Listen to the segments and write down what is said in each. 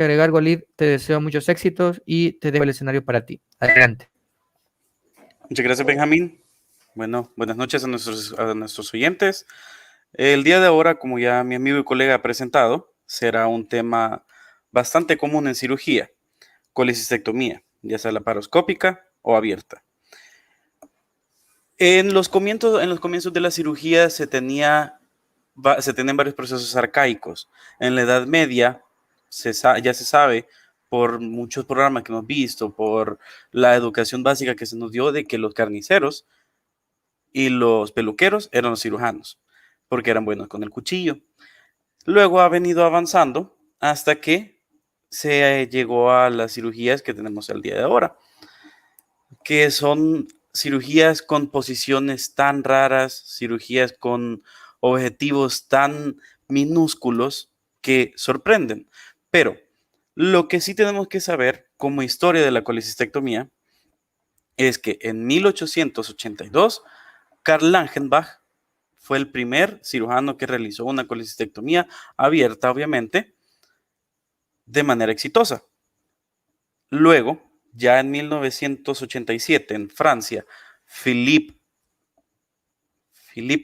agregar, Walid, te deseo muchos éxitos y te dejo el escenario para ti. Adelante. Muchas gracias, Benjamín. Bueno, buenas noches a nuestros oyentes. El día de ahora, como ya mi amigo y colega ha presentado, será un tema bastante común en cirugía, colecistectomía, ya sea laparoscópica o abierta. En los comienzos de la cirugía se tenían varios procesos arcaicos. En la Edad Media ya se sabe por muchos programas que hemos visto, por la educación básica que se nos dio, de que los carniceros y los peluqueros eran los cirujanos, porque eran buenos con el cuchillo. Luego ha venido avanzando hasta que se llegó a las cirugías que tenemos al día de ahora, que son cirugías con posiciones tan raras, cirugías con objetivos tan minúsculos que sorprenden. Pero lo que sí tenemos que saber como historia de la colecistectomía es que en 1882 Karl Langenbach fue el primer cirujano que realizó una colecistectomía abierta, obviamente, de manera exitosa. Luego, ya en 1987, en Francia, Philippe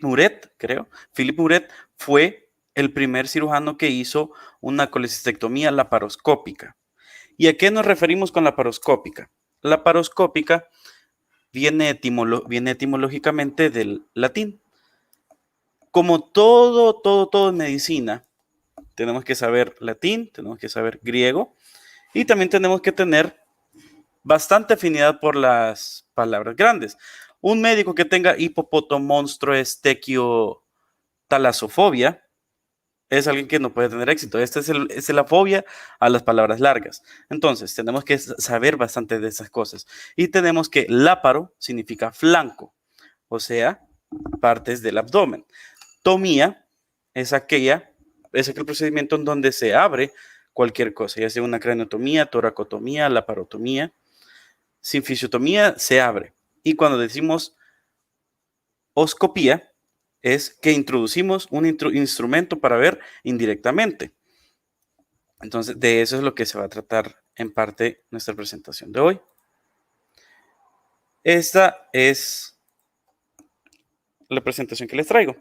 Muret, creo, Philippe Muret fue el primer cirujano que hizo una colecistectomía laparoscópica. ¿Y a qué nos referimos con laparoscópica? Laparoscópica viene etimológicamente del latín. Como todo en medicina, tenemos que saber latín, tenemos que saber griego y también tenemos que tener bastante afinidad por las palabras grandes. Un médico que tenga hipopotomonstruoestequiotalasofobia es alguien que no puede tener éxito. Esta es la fobia a las palabras largas. Entonces, tenemos que saber bastante de esas cosas. Y tenemos que láparo significa flanco, o sea, partes del abdomen. Tomía es aquel procedimiento en donde se abre cualquier cosa, ya sea una craniotomía, toracotomía, laparotomía. Sin fisiotomía se abre. Y cuando decimos oscopía, es que introducimos un instrumento para ver indirectamente. Entonces, de eso es lo que se va a tratar en parte nuestra presentación de hoy. Esta es la presentación que les traigo.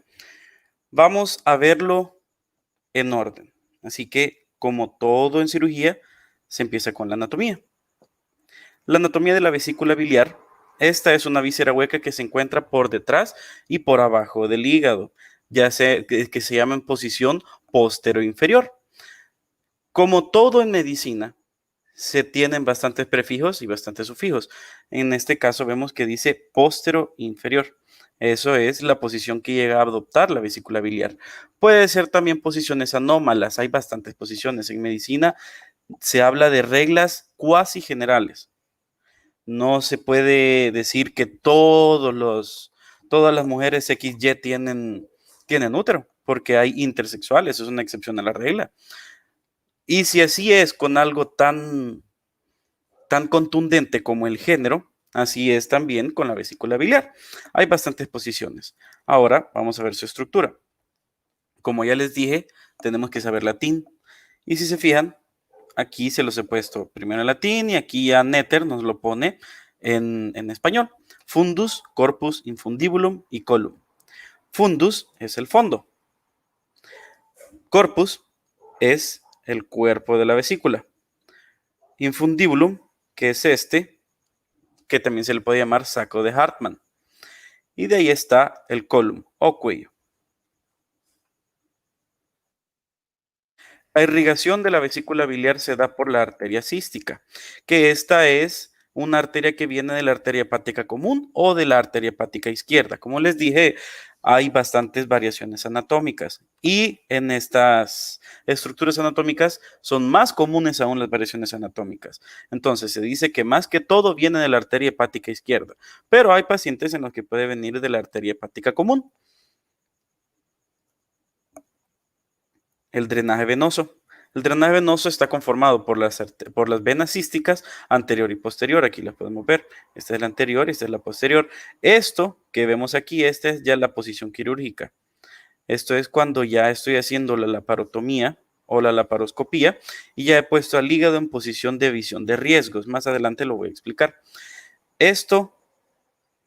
Vamos a verlo en orden. Así que, como todo en cirugía, se empieza con la anatomía. La anatomía de la vesícula biliar. Esta es una víscera hueca que se encuentra por detrás y por abajo del hígado, ya sea que se llama en posición postero-inferior. Como todo en medicina, se tienen bastantes prefijos y bastantes sufijos. En este caso vemos que dice postero-inferior. Eso es la posición que llega a adoptar la vesícula biliar. Puede ser también posiciones anómalas. Hay bastantes posiciones. En medicina se habla de reglas cuasi generales. No se puede decir que todas las mujeres XY tienen útero, porque hay intersexuales, es una excepción a la regla. Y si así es con algo tan contundente como el género, así es también con la vesícula biliar. Hay bastantes posiciones. Ahora vamos a ver su estructura. Como ya les dije, tenemos que saber latín. Y si se fijan, aquí se los he puesto primero en latín y aquí ya Netter nos lo pone en español. Fundus, corpus, infundibulum y colum. Fundus es el fondo. Corpus es el cuerpo de la vesícula. Infundibulum, que es este, que también se le puede llamar saco de Hartmann. Y de ahí está el colum o cuello. La irrigación de la vesícula biliar se da por la arteria cística, que esta es una arteria que viene de la arteria hepática común o de la arteria hepática izquierda. Como les dije, hay bastantes variaciones anatómicas y en estas estructuras anatómicas son más comunes aún las variaciones anatómicas. Entonces se dice que más que todo viene de la arteria hepática izquierda, pero hay pacientes en los que puede venir de la arteria hepática común. El drenaje venoso. El drenaje venoso está conformado por las venas císticas anterior y posterior. Aquí las podemos ver. Esta es la anterior, esta es la posterior. Esto que vemos aquí, esta es ya la posición quirúrgica. Esto es cuando ya estoy haciendo la laparotomía o la laparoscopía, y ya he puesto al hígado en posición de visión de riesgos. Más adelante lo voy a explicar. Esto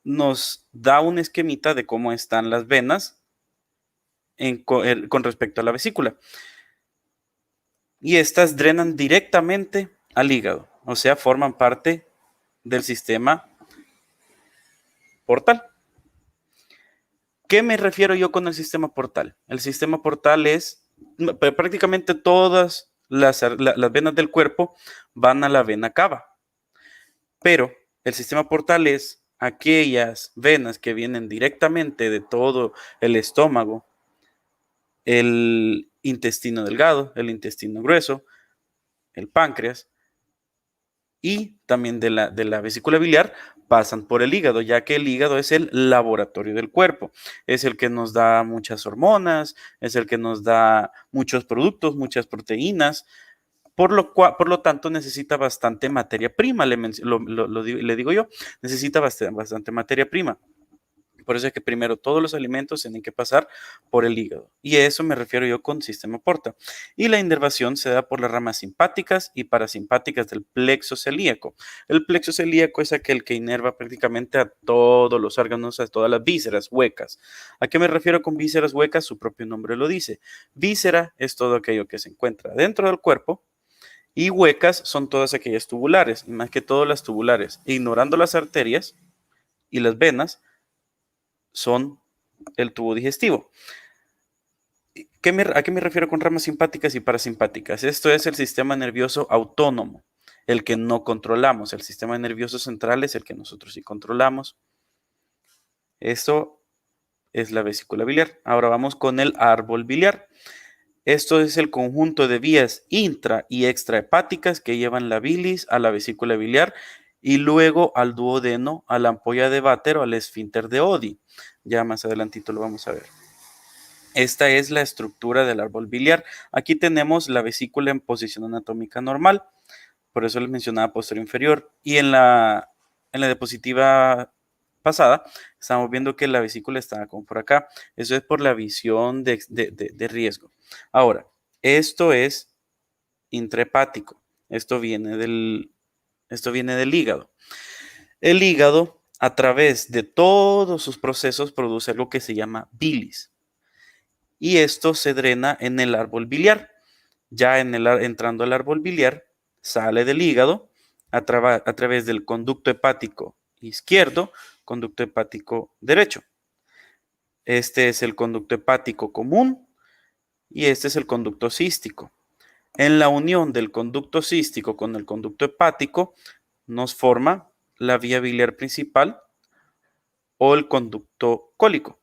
nos da un esquemita de cómo están las venas con respecto a la vesícula. Y estas drenan directamente al hígado, o sea, forman parte del sistema portal. ¿Qué me refiero yo con el sistema portal? El sistema portal es prácticamente todas las venas del cuerpo van a la vena cava, pero el sistema portal es aquellas venas que vienen directamente de todo el estómago, el intestino delgado, el intestino grueso, el páncreas y también de la vesícula biliar pasan por el hígado, ya que el hígado es el laboratorio del cuerpo, es el que nos da muchas hormonas, es el que nos da muchos productos, muchas proteínas, por lo tanto necesita bastante materia prima, le digo yo, necesita bastante materia prima. Por eso es que primero todos los alimentos tienen que pasar por el hígado. Y a eso me refiero yo con sistema porta. Y la inervación se da por las ramas simpáticas y parasimpáticas del plexo celíaco. El plexo celíaco es aquel que inerva prácticamente a todos los órganos, a todas las vísceras huecas. ¿A qué me refiero con vísceras huecas? Su propio nombre lo dice. Víscera es todo aquello que se encuentra dentro del cuerpo. Y huecas son todas aquellas tubulares, y más que todo las tubulares. Ignorando las arterias y las venas, son el tubo digestivo. ¿A qué me refiero con ramas simpáticas y parasimpáticas? Esto es el sistema nervioso autónomo, el que no controlamos. El sistema nervioso central es el que nosotros sí controlamos. Esto es la vesícula biliar. Ahora vamos con el árbol biliar. Esto es el conjunto de vías intra y extrahepáticas que llevan la bilis a la vesícula biliar y luego al duodeno, a la ampolla de Vater o al esfínter de Oddi. Ya más adelantito lo vamos a ver. Esta es la estructura del árbol biliar. Aquí tenemos la vesícula en posición anatómica normal, por eso les mencionaba posterior inferior. Y en la diapositiva pasada estamos viendo que la vesícula está como por acá. Eso es por la visión de riesgo. Ahora, esto es intrahepático. Esto viene del hígado. El hígado, a través de todos sus procesos, produce algo que se llama bilis. Y esto se drena en el árbol biliar. Ya entrando al árbol biliar, sale del hígado a través del conducto hepático izquierdo, conducto hepático derecho. Este es el conducto hepático común y este es el conducto cístico. En la unión del conducto cístico con el conducto hepático nos forma la vía biliar principal o el conducto cólico.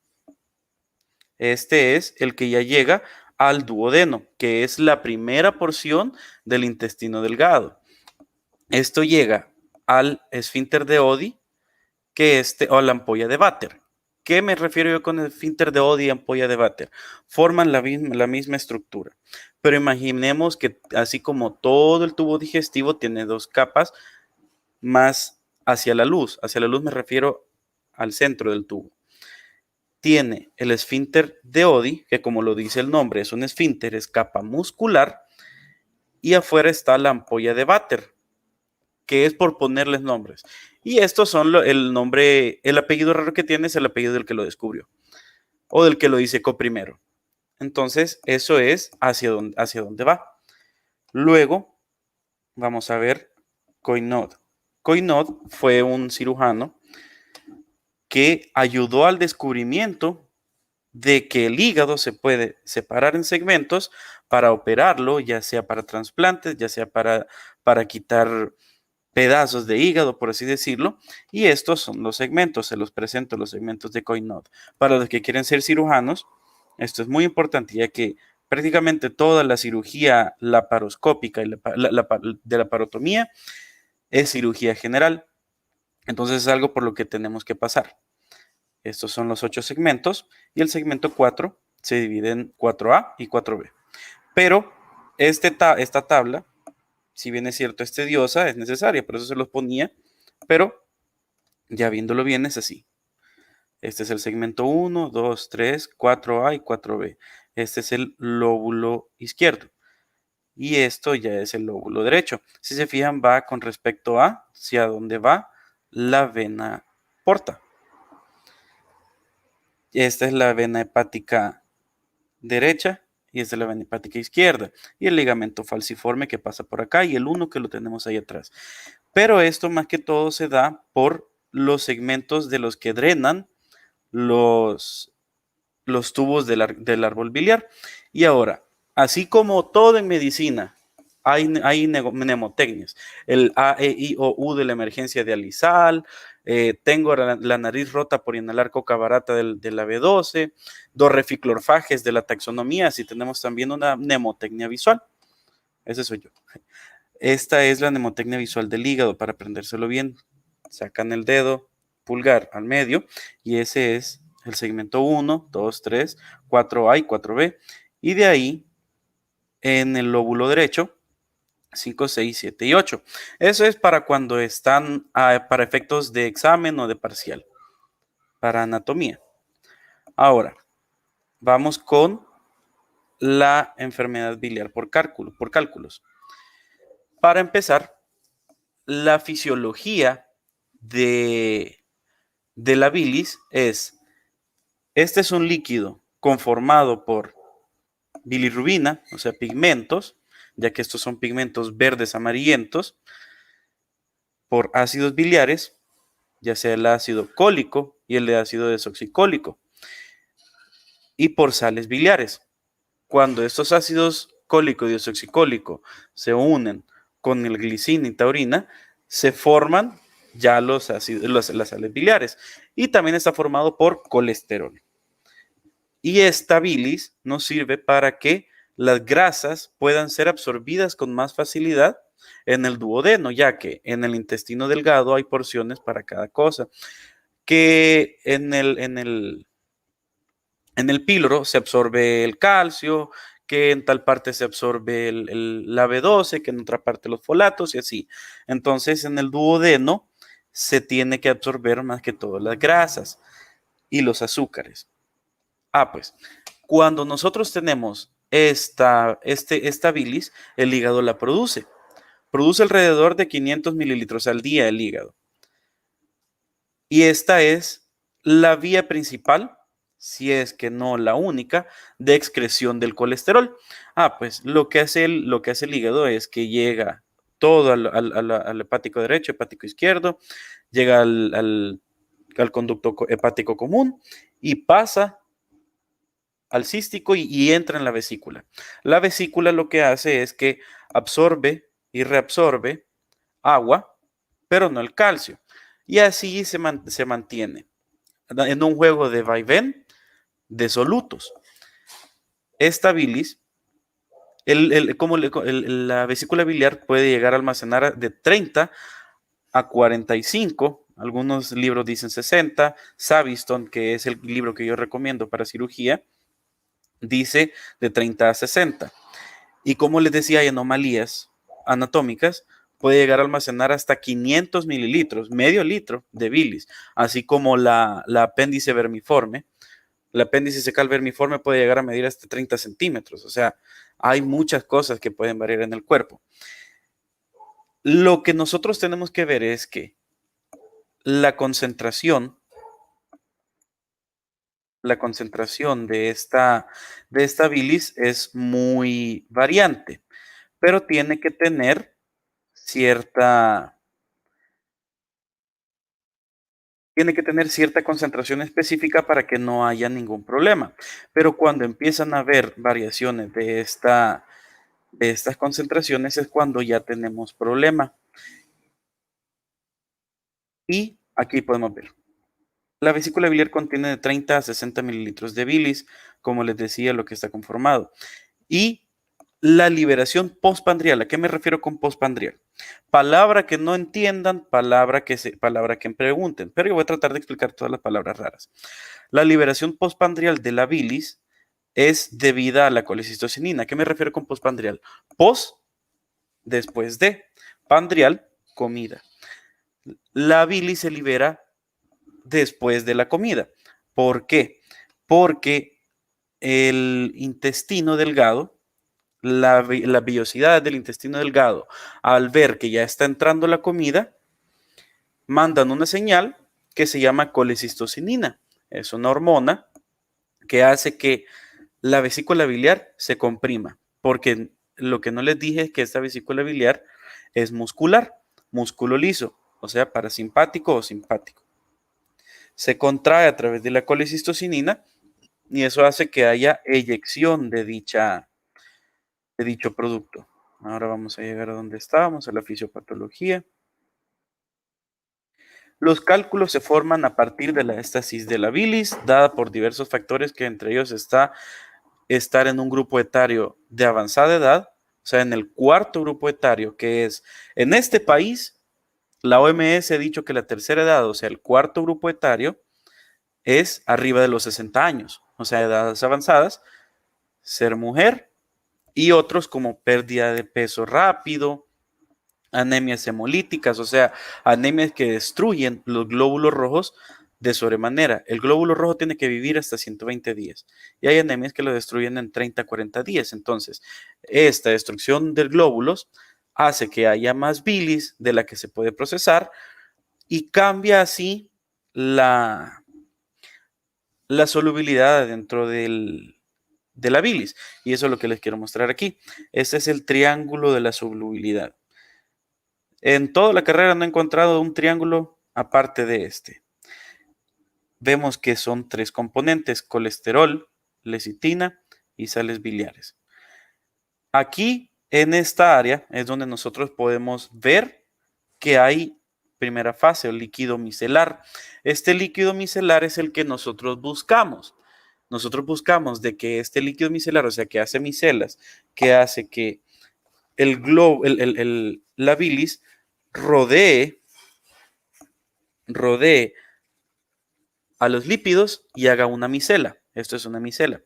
Este es el que ya llega al duodeno, que es la primera porción del intestino delgado. Esto llega al esfínter de Oddi, o a la ampolla de Vater. ¿Qué me refiero yo con el esfínter de Oddi y ampolla de Vater? Forman la misma estructura. Pero imaginemos que así como todo el tubo digestivo tiene dos capas más hacia la luz. Hacia la luz me refiero al centro del tubo. Tiene el esfínter de Oddi, que como lo dice el nombre, es un esfínter, es capa muscular, y afuera está la ampolla de Vater, que es por ponerles nombres. Y estos son el apellido raro que tiene es el apellido del que lo descubrió, o del que lo disecó primero. Entonces, eso es hacia dónde va. Luego, vamos a ver Coinod. Coinod fue un cirujano que ayudó al descubrimiento de que el hígado se puede separar en segmentos para operarlo, ya sea para trasplantes, ya sea para quitar pedazos de hígado, por así decirlo, y estos son los segmentos, se los presento, los segmentos de Coinod. Para los que quieren ser cirujanos, esto es muy importante, ya que prácticamente toda la cirugía laparoscópica y de laparotomía es cirugía general. Entonces es algo por lo que tenemos que pasar. Estos son los 8 segmentos y el segmento 4 se divide en 4A y 4B. Pero esta tabla, si bien es cierto, es tediosa, es necesaria, por eso se los ponía, pero ya viéndolo bien es así. Este es el segmento 1, 2, 3, 4A y 4B. Este es el lóbulo izquierdo. y esto ya es el lóbulo derecho. Si se fijan, va con respecto hacia dónde va la vena porta. Esta es la vena hepática derecha y esta es la vena hepática izquierda. Y el ligamento falciforme que pasa por acá y el uno que lo tenemos ahí atrás. Pero esto más que todo se da por los segmentos de los que drenan los tubos del árbol biliar. Y ahora, así como todo en medicina, hay mnemotecnias. El A, E, I, O, U de la emergencia de alisal. Tengo la nariz rota por inhalar coca barata de la B12. Dorreficlorfages de la taxonomía. Así tenemos también una mnemotecnia visual. Ese soy yo. Esta es la mnemotecnia visual del hígado. Para aprendérselo bien, sacan el dedo pulgar al medio y ese es el segmento 1, 2, 3, 4A y 4B. Y de ahí, en el lóbulo derecho, 5, 6, 7 y 8. Eso es para cuando están para efectos de examen o de parcial, para anatomía. Ahora, vamos con la enfermedad biliar por cálculos. Para empezar, la fisiología de la bilis es, este es un líquido conformado por bilirrubina, o sea, pigmentos, ya que estos son pigmentos verdes amarillentos, por ácidos biliares, ya sea el ácido cólico y el de ácido desoxicólico, y por sales biliares. Cuando estos ácidos cólico y desoxicólico se unen con el glicina y taurina, se forman ya las sales biliares, y también está formado por colesterol. Y esta bilis nos sirve para que las grasas puedan ser absorbidas con más facilidad en el duodeno, ya que en el intestino delgado hay porciones para cada cosa. Que en el píloro se absorbe el calcio, que en tal parte se absorbe la B12, que en otra parte los folatos y así. Entonces en el duodeno se tiene que absorber más que todo las grasas y los azúcares. Pues cuando nosotros tenemos esta bilis, el hígado la produce. Produce alrededor de 500 mililitros al día el hígado. Y esta es la vía principal, si es que no la única, de excreción del colesterol. Pues lo que hace el hígado es que llega todo al hepático derecho, hepático izquierdo, llega al conducto hepático común y pasa al cístico y entra en la vesícula. La vesícula lo que hace es que absorbe y reabsorbe agua, pero no el calcio. Y así se mantiene en un juego de vaivén de solutos. Esta bilis, la vesícula biliar puede llegar a almacenar de 30 a 45, algunos libros dicen 60, Saviston, que es el libro que yo recomiendo para cirugía, dice de 30 a 60. Y como les decía, hay anomalías anatómicas, puede llegar a almacenar hasta 500 mililitros, medio litro de bilis, así como la apéndice vermiforme. El apéndice secal vermiforme puede llegar a medir hasta 30 centímetros. O sea, hay muchas cosas que pueden variar en el cuerpo. Lo que nosotros tenemos que ver es que la concentración de esta bilis es muy variante, pero tiene que tener cierta concentración específica para que no haya ningún problema. Pero cuando empiezan a haber variaciones de estas concentraciones es cuando ya tenemos problema. Y aquí podemos ver. La vesícula biliar contiene de 30 a 60 mililitros de bilis, como les decía, lo que está conformado. Y la liberación postpandrial. ¿A qué me refiero con postpandrial? Palabra que no entiendan, palabra que pregunten, pero yo voy a tratar de explicar todas las palabras raras. La liberación postpandrial de la bilis es debida a la colecistocinina. ¿A qué me refiero con postpandrial? Post, después de, pandrial, comida. La bilis se libera después de la comida. ¿Por qué? Porque el intestino delgado las vellosidades del intestino delgado, al ver que ya está entrando la comida, mandan una señal que se llama colecistocinina. Es una hormona que hace que la vesícula biliar se comprima, porque lo que no les dije es que esta vesícula biliar es muscular, músculo liso, o sea, parasimpático o simpático. Se contrae a través de la colecistocinina y eso hace que haya eyección de dicho producto. Ahora vamos a llegar a donde estábamos, a la fisiopatología. Los cálculos se forman a partir de la éstasis de la bilis, dada por diversos factores, que entre ellos está estar en un grupo etario de avanzada edad, o sea, en el cuarto grupo etario, que es en este país, la OMS ha dicho que la tercera edad, o sea, el cuarto grupo etario, es arriba de los 60 años, o sea, edades avanzadas, ser mujer y otros como pérdida de peso rápido, anemias hemolíticas, o sea, anemias que destruyen los glóbulos rojos de sobremanera. El glóbulo rojo tiene que vivir hasta 120 días y hay anemias que lo destruyen en 30 a 40 días. Entonces, esta destrucción de glóbulos hace que haya más bilis de la que se puede procesar y cambia así la solubilidad dentro de la bilis. Y eso es lo que les quiero mostrar aquí. Este es el triángulo de la solubilidad. En toda la carrera no he encontrado un triángulo aparte de este. Vemos que son 3 componentes: colesterol, lecitina y sales biliares. Aquí, en esta área, es donde nosotros podemos ver que hay primera fase, o líquido micelar. Este líquido micelar es el que nosotros buscamos. Nosotros buscamos de que este líquido micelar, o sea, que hace micelas, que hace que la bilis rodee a los lípidos y haga una micela. Esto es una micela.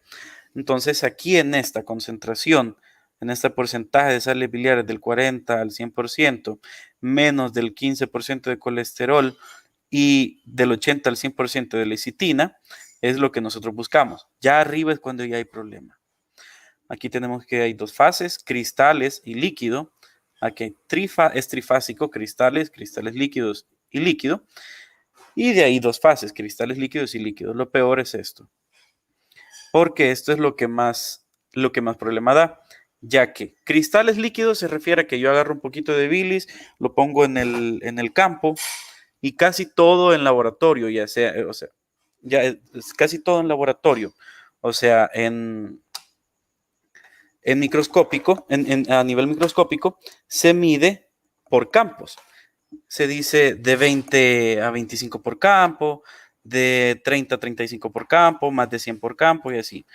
Entonces, aquí en esta concentración, en este porcentaje de sales biliares del 40 al 100%, menos del 15% de colesterol y del 80 al 100% de lecitina, es lo que nosotros buscamos. Ya arriba es cuando ya hay problema. Aquí tenemos que hay 2 fases, cristales y líquido. Aquí es trifásico, cristales líquidos y líquido. Y de ahí 2 fases, cristales líquidos y líquidos. Lo peor es esto, porque esto es lo que más problema da, ya que cristales líquidos se refiere a que yo agarro un poquito de bilis, lo pongo en el campo y casi todo en laboratorio, ya sea, ya es casi todo en laboratorio, o sea, en microscópico, a nivel microscópico, se mide por campos. Se dice de 20 a 25 por campo, de 30 a 35 por campo, más de 100 por campo y así.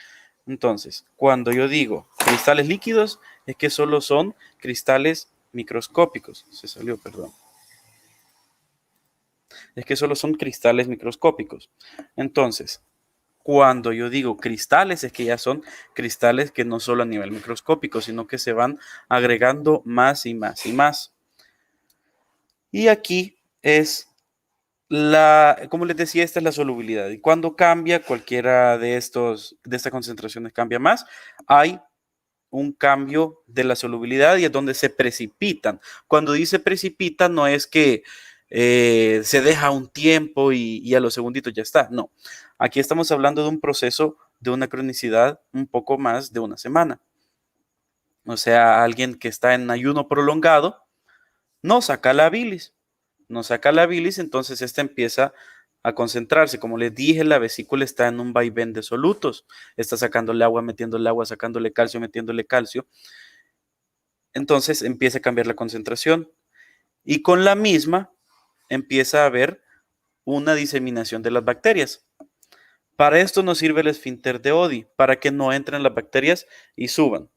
Entonces, cuando yo digo cristales líquidos, es que solo son cristales microscópicos. Se salió, perdón. Es que solo son cristales microscópicos. Entonces, cuando yo digo cristales, es que ya son cristales que no solo a nivel microscópico, sino que se van agregando más y más y más. Y aquí es como les decía, esta es la solubilidad. Y cuando cambia cualquiera de estas concentraciones cambia más, hay un cambio de la solubilidad y es donde se precipitan. Cuando dice precipita, no es que se deja un tiempo y a los segunditos ya está. No, aquí estamos hablando de un proceso de una cronicidad un poco más de una semana. O sea, alguien que está en ayuno prolongado no saca la bilis. No saca la bilis, entonces esta empieza a concentrarse. Como les dije, la vesícula está en un vaivén de solutos. Está sacándole agua, metiéndole agua, sacándole calcio, metiéndole calcio. Entonces empieza a cambiar la concentración. Y con la misma empieza a haber una diseminación de las bacterias. Para esto nos sirve el esfínter de Oddi, para que no entren las bacterias y suban.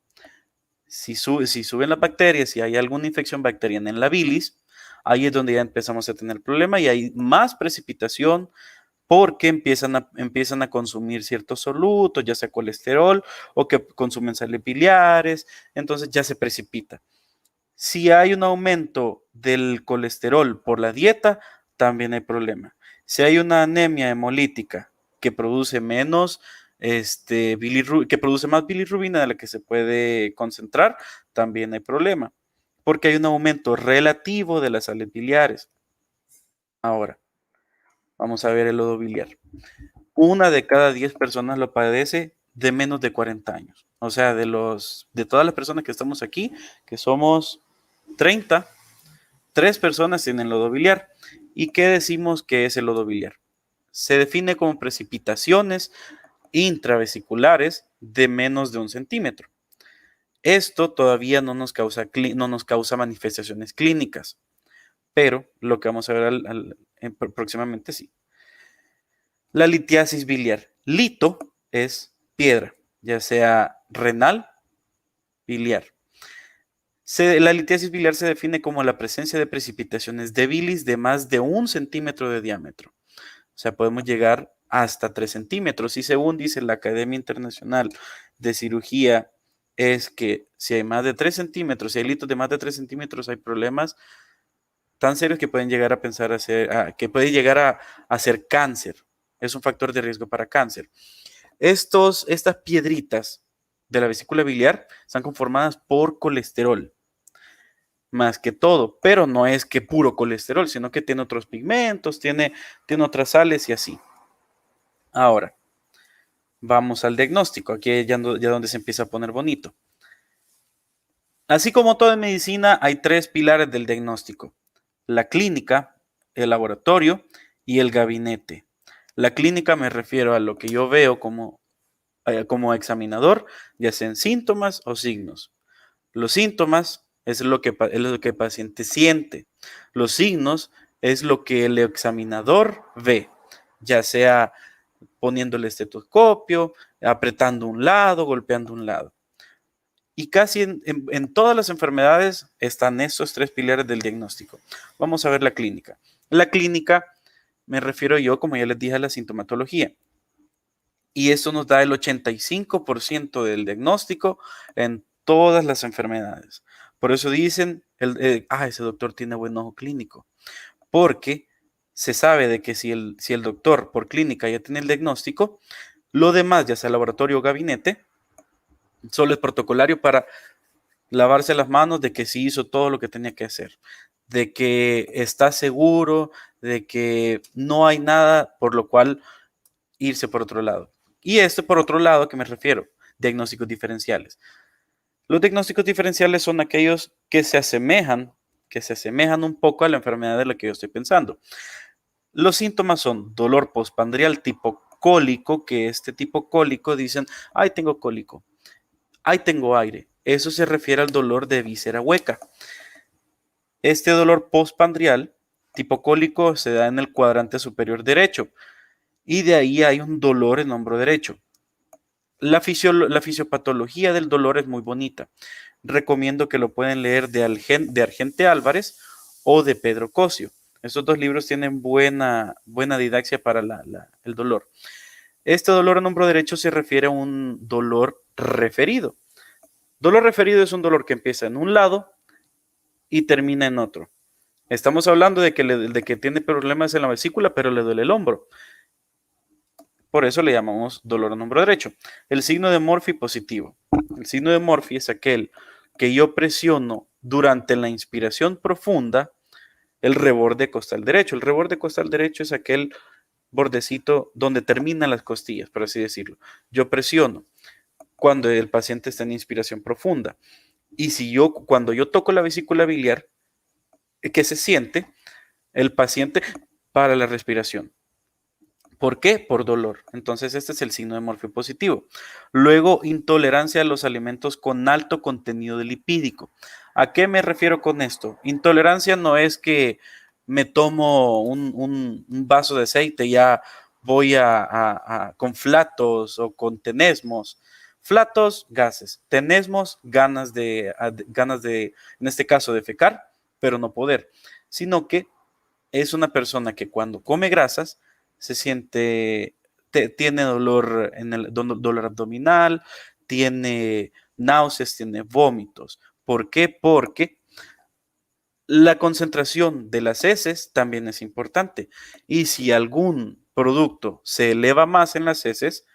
Si suben las bacterias, si hay alguna infección bacteriana en la bilis, ahí es donde ya empezamos a tener problema y hay más precipitación porque empiezan a consumir ciertos solutos, ya sea colesterol o que consumen sales biliares, entonces ya se precipita. Si hay un aumento del colesterol por la dieta, también hay problema. Si hay una anemia hemolítica que produce menos que produce más bilirrubina de la que se puede concentrar, también hay problema, porque hay un aumento relativo de las sales biliares. Ahora, vamos a ver el lodo biliar. 1 de cada 10 personas lo padece de menos de 40 años. O sea, de todas las personas que estamos aquí, que somos 30, 3 personas tienen lodo biliar. ¿Y qué decimos que es el lodo biliar? Se define como precipitaciones intravesiculares de menos de 1 centímetro. Esto todavía no nos causa manifestaciones clínicas, pero lo que vamos a ver próximamente sí. La litiasis biliar. Lito es piedra, ya sea renal, biliar. La litiasis biliar se define como la presencia de precipitaciones de bilis de más de 1 centímetro de diámetro. O sea, podemos llegar hasta 3 centímetros. Y según dice la Academia Internacional de Cirugía, es que si hay más de 3 centímetros, si hay litos de más de 3 centímetros, hay problemas tan serios que pueden llegar a pensar que puede llegar a hacer cáncer. Es un factor de riesgo para cáncer. Estas piedritas de la vesícula biliar están conformadas por colesterol, más que todo, pero no es que puro colesterol, sino que tiene otros pigmentos, tiene otras sales y así. Ahora, vamos al diagnóstico, aquí ya donde se empieza a poner bonito. Así como todo en medicina, hay 3 pilares del diagnóstico: la clínica, el laboratorio y el gabinete. La clínica me refiero a lo que yo veo como examinador, ya sean síntomas o signos. Los síntomas es lo que el paciente siente. Los signos es lo que el examinador ve, ya sea poniendo el estetoscopio, apretando un lado, golpeando un lado. Y casi en todas las enfermedades están esos 3 pilares del diagnóstico. Vamos a ver la clínica. La clínica me refiero yo, como ya les dije, a la sintomatología. Y esto nos da el 85% del diagnóstico en todas las enfermedades. Por eso dicen, ese doctor tiene buen ojo clínico. Porque se sabe de que si el doctor por clínica ya tiene el diagnóstico, lo demás, ya sea laboratorio o gabinete, solo es protocolario para lavarse las manos de que sí hizo todo lo que tenía que hacer, de que está seguro, de que no hay nada por lo cual irse por otro lado. Y por otro lado, ¿a qué me refiero? Diagnósticos diferenciales. Los diagnósticos diferenciales son aquellos que se asemejan un poco a la enfermedad de la que yo estoy pensando. Los síntomas son dolor postpandrial tipo cólico, que este tipo cólico dicen, ay, tengo cólico, ay, tengo aire. Eso se refiere al dolor de víscera hueca. Este dolor postpandrial tipo cólico se da en el cuadrante superior derecho y de ahí hay un dolor en hombro derecho. La fisiopatología del dolor es muy bonita. Recomiendo que lo pueden leer de Argente Álvarez o de Pedro Cosio. Estos 2 libros tienen buena didaxia para el dolor. Este dolor en hombro derecho se refiere a un dolor referido. Dolor referido es un dolor que empieza en un lado y termina en otro. Estamos hablando de que tiene problemas en la vesícula, pero le duele el hombro. Por eso le llamamos dolor en hombro derecho. El signo de Murphy positivo. El signo de Murphy es aquel que yo presiono durante la inspiración profunda el reborde costal derecho. El reborde costal derecho es aquel bordecito donde terminan las costillas, por así decirlo. Yo presiono cuando el paciente está en inspiración profunda. Y cuando yo toco la vesícula biliar, ¿qué se siente? El paciente para la respiración. ¿Por qué? Por dolor. Entonces, este es el signo de Murphy positivo. Luego, intolerancia a los alimentos con alto contenido de lipídico. ¿A qué me refiero con esto? Intolerancia no es que me tomo un vaso de aceite y ya voy con flatos o con tenesmos. Flatos, gases. Tenesmos, ganas de, en este caso, de fecar, pero no poder. Sino que es una persona que cuando come grasas, se siente, tiene dolor dolor abdominal, tiene náuseas, tiene vómitos. ¿Por qué? Porque la concentración de las heces también es importante. Y si algún producto se eleva más en las heces,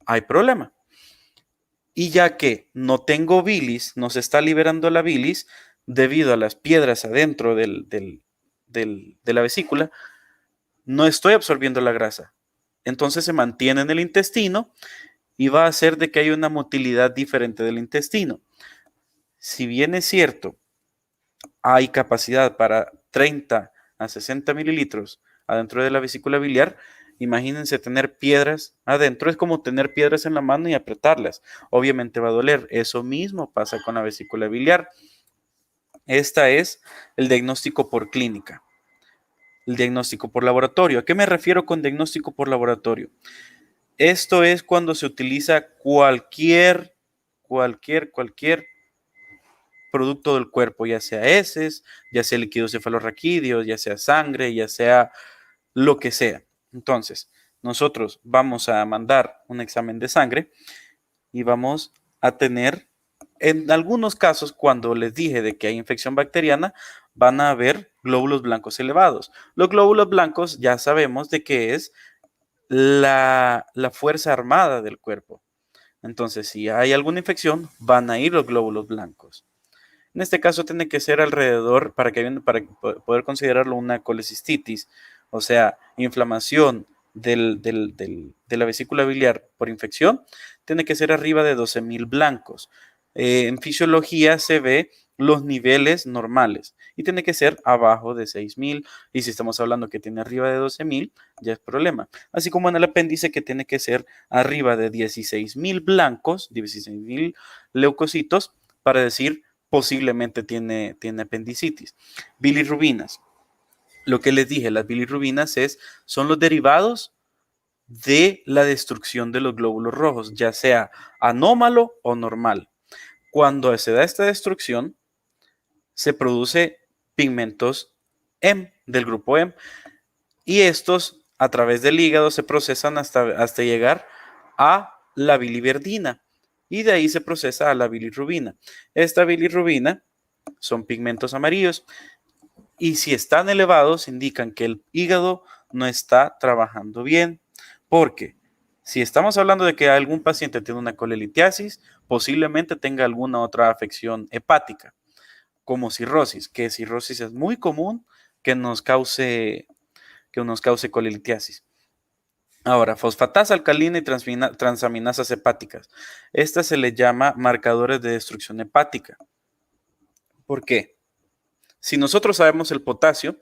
hay problema. Y ya que no tengo bilis, no se está liberando la bilis debido a las piedras adentro de la vesícula, no estoy absorbiendo la grasa. Entonces se mantiene en el intestino y va a hacer de que haya una motilidad diferente del intestino. Si bien es cierto, hay capacidad para 30 a 60 mililitros adentro de la vesícula biliar, imagínense tener piedras adentro, es como tener piedras en la mano y apretarlas. Obviamente va a doler. Eso mismo pasa con la vesícula biliar. Esta es el diagnóstico por clínica. El diagnóstico por laboratorio. ¿A qué me refiero con diagnóstico por laboratorio? Esto es cuando se utiliza cualquier producto del cuerpo, ya sea heces, ya sea líquidos cefalorraquídeos, ya sea sangre, ya sea lo que sea. Entonces, nosotros vamos a mandar un examen de sangre y vamos a tener, en algunos casos, cuando les dije de que hay infección bacteriana, van a haber glóbulos blancos elevados. Los glóbulos blancos ya sabemos de qué es la fuerza armada del cuerpo. Entonces, si hay alguna infección, van a ir los glóbulos blancos. En este caso tiene que ser alrededor, para poder considerarlo una colecistitis, o sea, inflamación de la vesícula biliar por infección, tiene que ser arriba de 12,000 blancos. En fisiología se ve los niveles normales y tiene que ser abajo de 6,000, y si estamos hablando que tiene arriba de 12,000, ya es problema. Así como en el apéndice, que tiene que ser arriba de 16,000 blancos, 16,000 leucocitos, para decir posiblemente tiene apendicitis. Bilirrubinas. Lo que les dije, las bilirrubinas son los derivados de la destrucción de los glóbulos rojos, ya sea anómalo o normal. Cuando se da esta destrucción, se produce pigmentos M, del grupo M, y estos a través del hígado se procesan hasta llegar a la biliverdina, y de ahí se procesa a la bilirrubina. Esta bilirrubina son pigmentos amarillos, y si están elevados indican que el hígado no está trabajando bien, porque si estamos hablando de que algún paciente tiene una colelitiasis, posiblemente tenga alguna otra afección hepática, como cirrosis, que cirrosis es muy común que nos cause colelitiasis. Ahora, fosfatasa alcalina y transaminasas hepáticas. Estas se les llama marcadores de destrucción hepática. ¿Por qué? Si nosotros sabemos, el potasio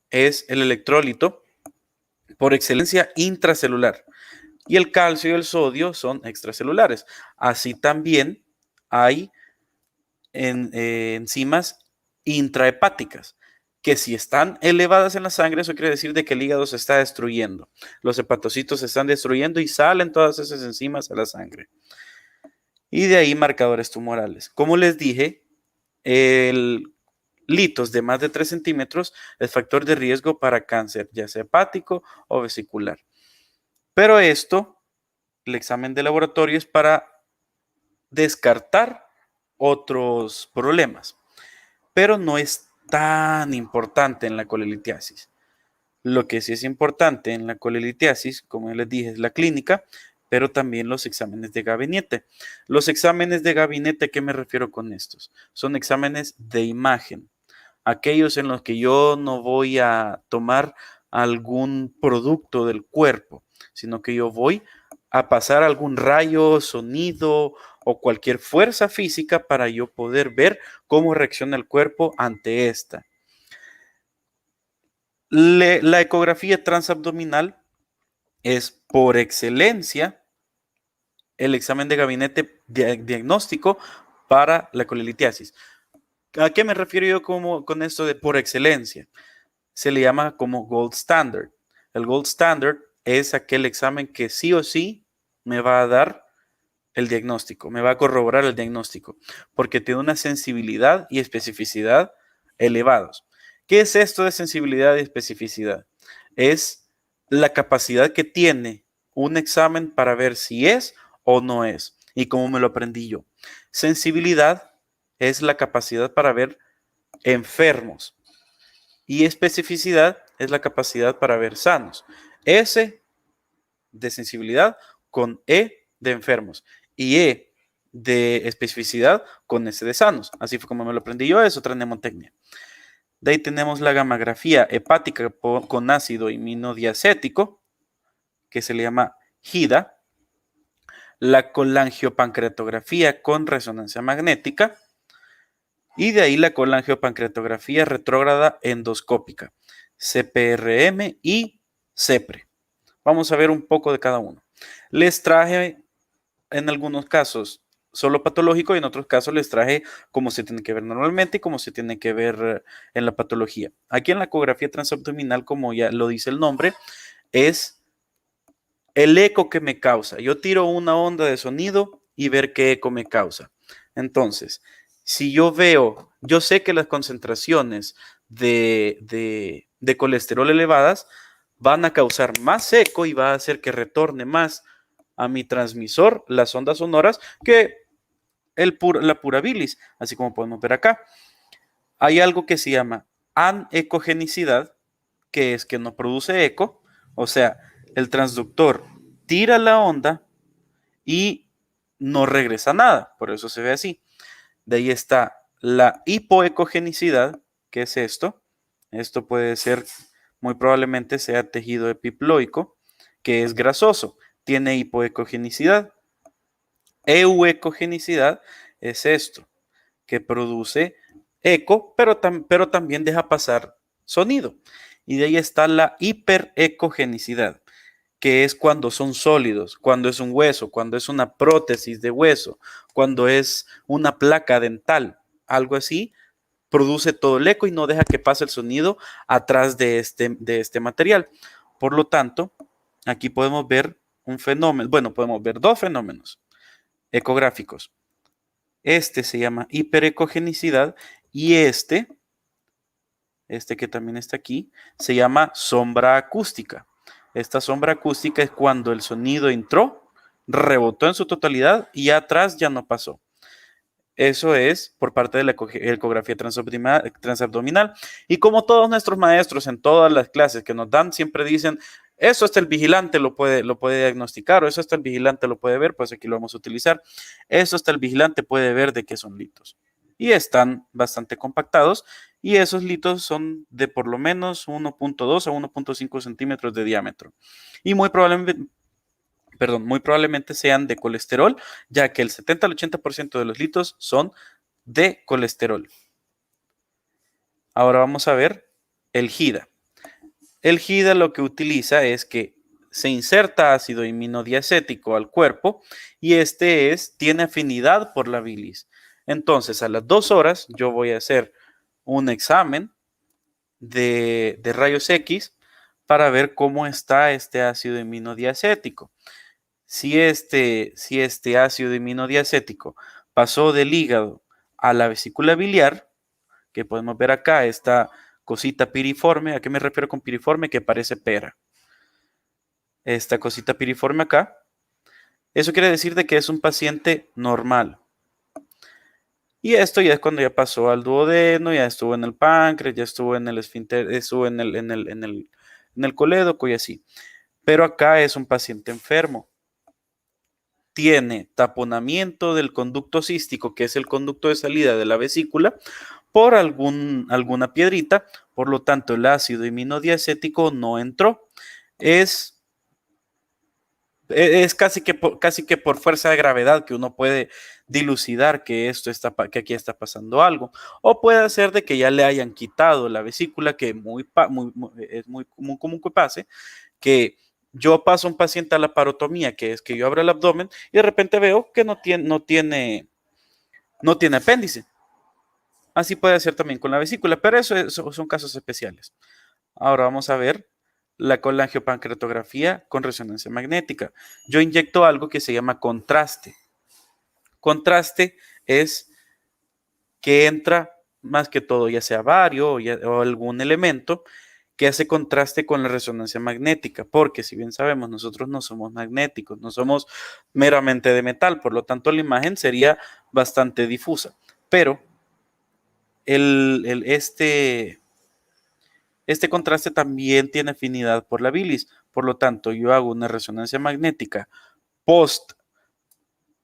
es el electrólito por excelencia intracelular y el calcio y el sodio son extracelulares. Así también hay enzimas intrahepáticas, que si están elevadas en la sangre, eso quiere decir de que el hígado se está destruyendo. Los hepatocitos se están destruyendo y salen todas esas enzimas a la sangre. Y de ahí marcadores tumorales. Como les dije, el litos de más de 3 centímetros es factor de riesgo para cáncer, ya sea hepático o vesicular. Pero esto, el examen de laboratorio, es para descartar otros problemas, pero no es tan importante en la colelitiasis. Lo que sí es importante en la colelitiasis, como les dije, es la clínica, pero también los exámenes de gabinete. Los exámenes de gabinete, ¿a qué me refiero con estos? Son exámenes de imagen, aquellos en los que yo no voy a tomar algún producto del cuerpo, sino que yo voy a pasar algún rayo, sonido o cualquier fuerza física para yo poder ver cómo reacciona el cuerpo ante esta. La ecografía transabdominal es por excelencia el examen de gabinete diagnóstico para la colelitiasis. ¿A qué me refiero yo con esto de por excelencia? Se le llama como gold standard. El gold standard es aquel examen que sí o sí me va a dar el diagnóstico, me va a corroborar el diagnóstico, porque tiene una sensibilidad y especificidad elevados. ¿Qué es esto de sensibilidad y especificidad? Es la capacidad que tiene un examen para ver si es o no es. Y cómo me lo aprendí yo. Sensibilidad es la capacidad para ver enfermos. Y especificidad es la capacidad para ver sanos. S de sensibilidad con E de enfermos y E de especificidad con S de sanos. Así fue como me lo aprendí yo, es otra mnemotecnia. De ahí tenemos la gamografía hepática con ácido aminodiacético, que se le llama HIDA, la colangiopancreatografía con resonancia magnética, y de ahí la colangiopancreatografía retrógrada endoscópica, CPRM y CEPRE. Vamos a ver un poco de cada uno. Les traje en algunos casos solo patológico y en otros casos les traje cómo se tiene que ver normalmente y cómo se tiene que ver en la patología. Aquí en la ecografía transabdominal, como ya lo dice el nombre, es el eco que me causa. Yo tiro una onda de sonido y ver qué eco me causa. Entonces, si yo sé que las concentraciones de colesterol elevadas van a causar más eco y va a hacer que retorne más a mi transmisor las ondas sonoras que la pura bilis, así como podemos ver acá. Hay algo que se llama anecogenicidad, que es que no produce eco, o sea, el transductor tira la onda y no regresa nada, por eso se ve así. De ahí está la hipoecogenicidad, que es esto. Esto puede ser, muy probablemente sea tejido epiploico, que es grasoso, tiene hipoecogenicidad. Euecogenicidad es esto, que produce eco, pero también deja pasar sonido. Y de ahí está la hiperecogenicidad, que es cuando son sólidos, cuando es un hueso, cuando es una prótesis de hueso, cuando es una placa dental, algo así, produce todo el eco y no deja que pase el sonido atrás de este material. Por lo tanto, aquí podemos ver un fenómeno, bueno, podemos ver dos fenómenos ecográficos. Este se llama hiperecogenicidad y este que también está aquí, se llama sombra acústica. Esta sombra acústica es cuando el sonido entró, rebotó en su totalidad y atrás ya no pasó. Eso es por parte de la ecografía transabdominal. Y como todos nuestros maestros en todas las clases que nos dan, siempre dicen, eso hasta el vigilante lo puede diagnosticar, o eso hasta el vigilante lo puede ver, pues aquí lo vamos a utilizar. Eso hasta el vigilante puede ver de qué son litos. Y están bastante compactados, y esos litos son de por lo menos 1.2 a 1.5 centímetros de diámetro. Y muy probablemente sean de colesterol, ya que el 70 al 80% de los litos son de colesterol. Ahora vamos a ver el HIDA. El HIDA lo que utiliza es que se inserta ácido aminodiacético al cuerpo y tiene afinidad por la bilis. Entonces, a las 2 horas yo voy a hacer un examen de rayos X para ver cómo está este ácido aminodiacético. Si este ácido aminodiacético pasó del hígado a la vesícula biliar, que podemos ver acá, esta cosita piriforme. ¿A qué me refiero con piriforme? Que parece pera. Esta cosita piriforme acá. Eso quiere decir de que es un paciente normal. Y esto ya es cuando ya pasó al duodeno, ya estuvo en el páncreas, ya estuvo en el esfínter, estuvo en el colédoco y así. Pero acá es un paciente enfermo. Tiene taponamiento del conducto cístico, que es el conducto de salida de la vesícula, por alguna piedrita, por lo tanto el ácido aminodiacético no entró. Es casi que por fuerza de gravedad que uno puede dilucidar que aquí está pasando algo. O puede ser de que ya le hayan quitado la vesícula, que es muy común que pase, que yo paso a un paciente a la parotomía, que es que yo abro el abdomen y de repente veo que no tiene apéndice. Así puede ser también con la vesícula, pero eso son casos especiales. Ahora vamos a ver la colangiopancreatografía con resonancia magnética. Yo inyecto algo que se llama contraste. Contraste es que entra más que todo, ya sea bario o algún elemento que hace contraste con la resonancia magnética, porque si bien sabemos, nosotros no somos magnéticos, no somos meramente de metal, por lo tanto la imagen sería bastante difusa. Pero este contraste también tiene afinidad por la bilis, por lo tanto yo hago una resonancia magnética post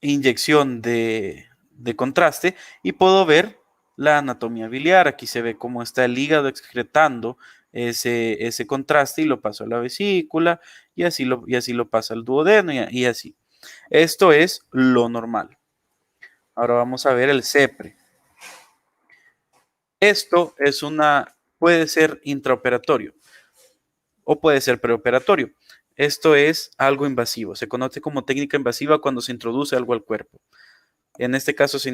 inyección de contraste y puedo ver la anatomía biliar. Aquí se ve cómo está el hígado excretando ese contraste y lo paso a la vesícula y así lo pasa al duodeno y así. Esto es lo normal. Ahora vamos a ver el CEPRE. Esto puede ser intraoperatorio o puede ser preoperatorio. Esto es algo invasivo. Se conoce como técnica invasiva cuando se introduce algo al cuerpo. En este caso se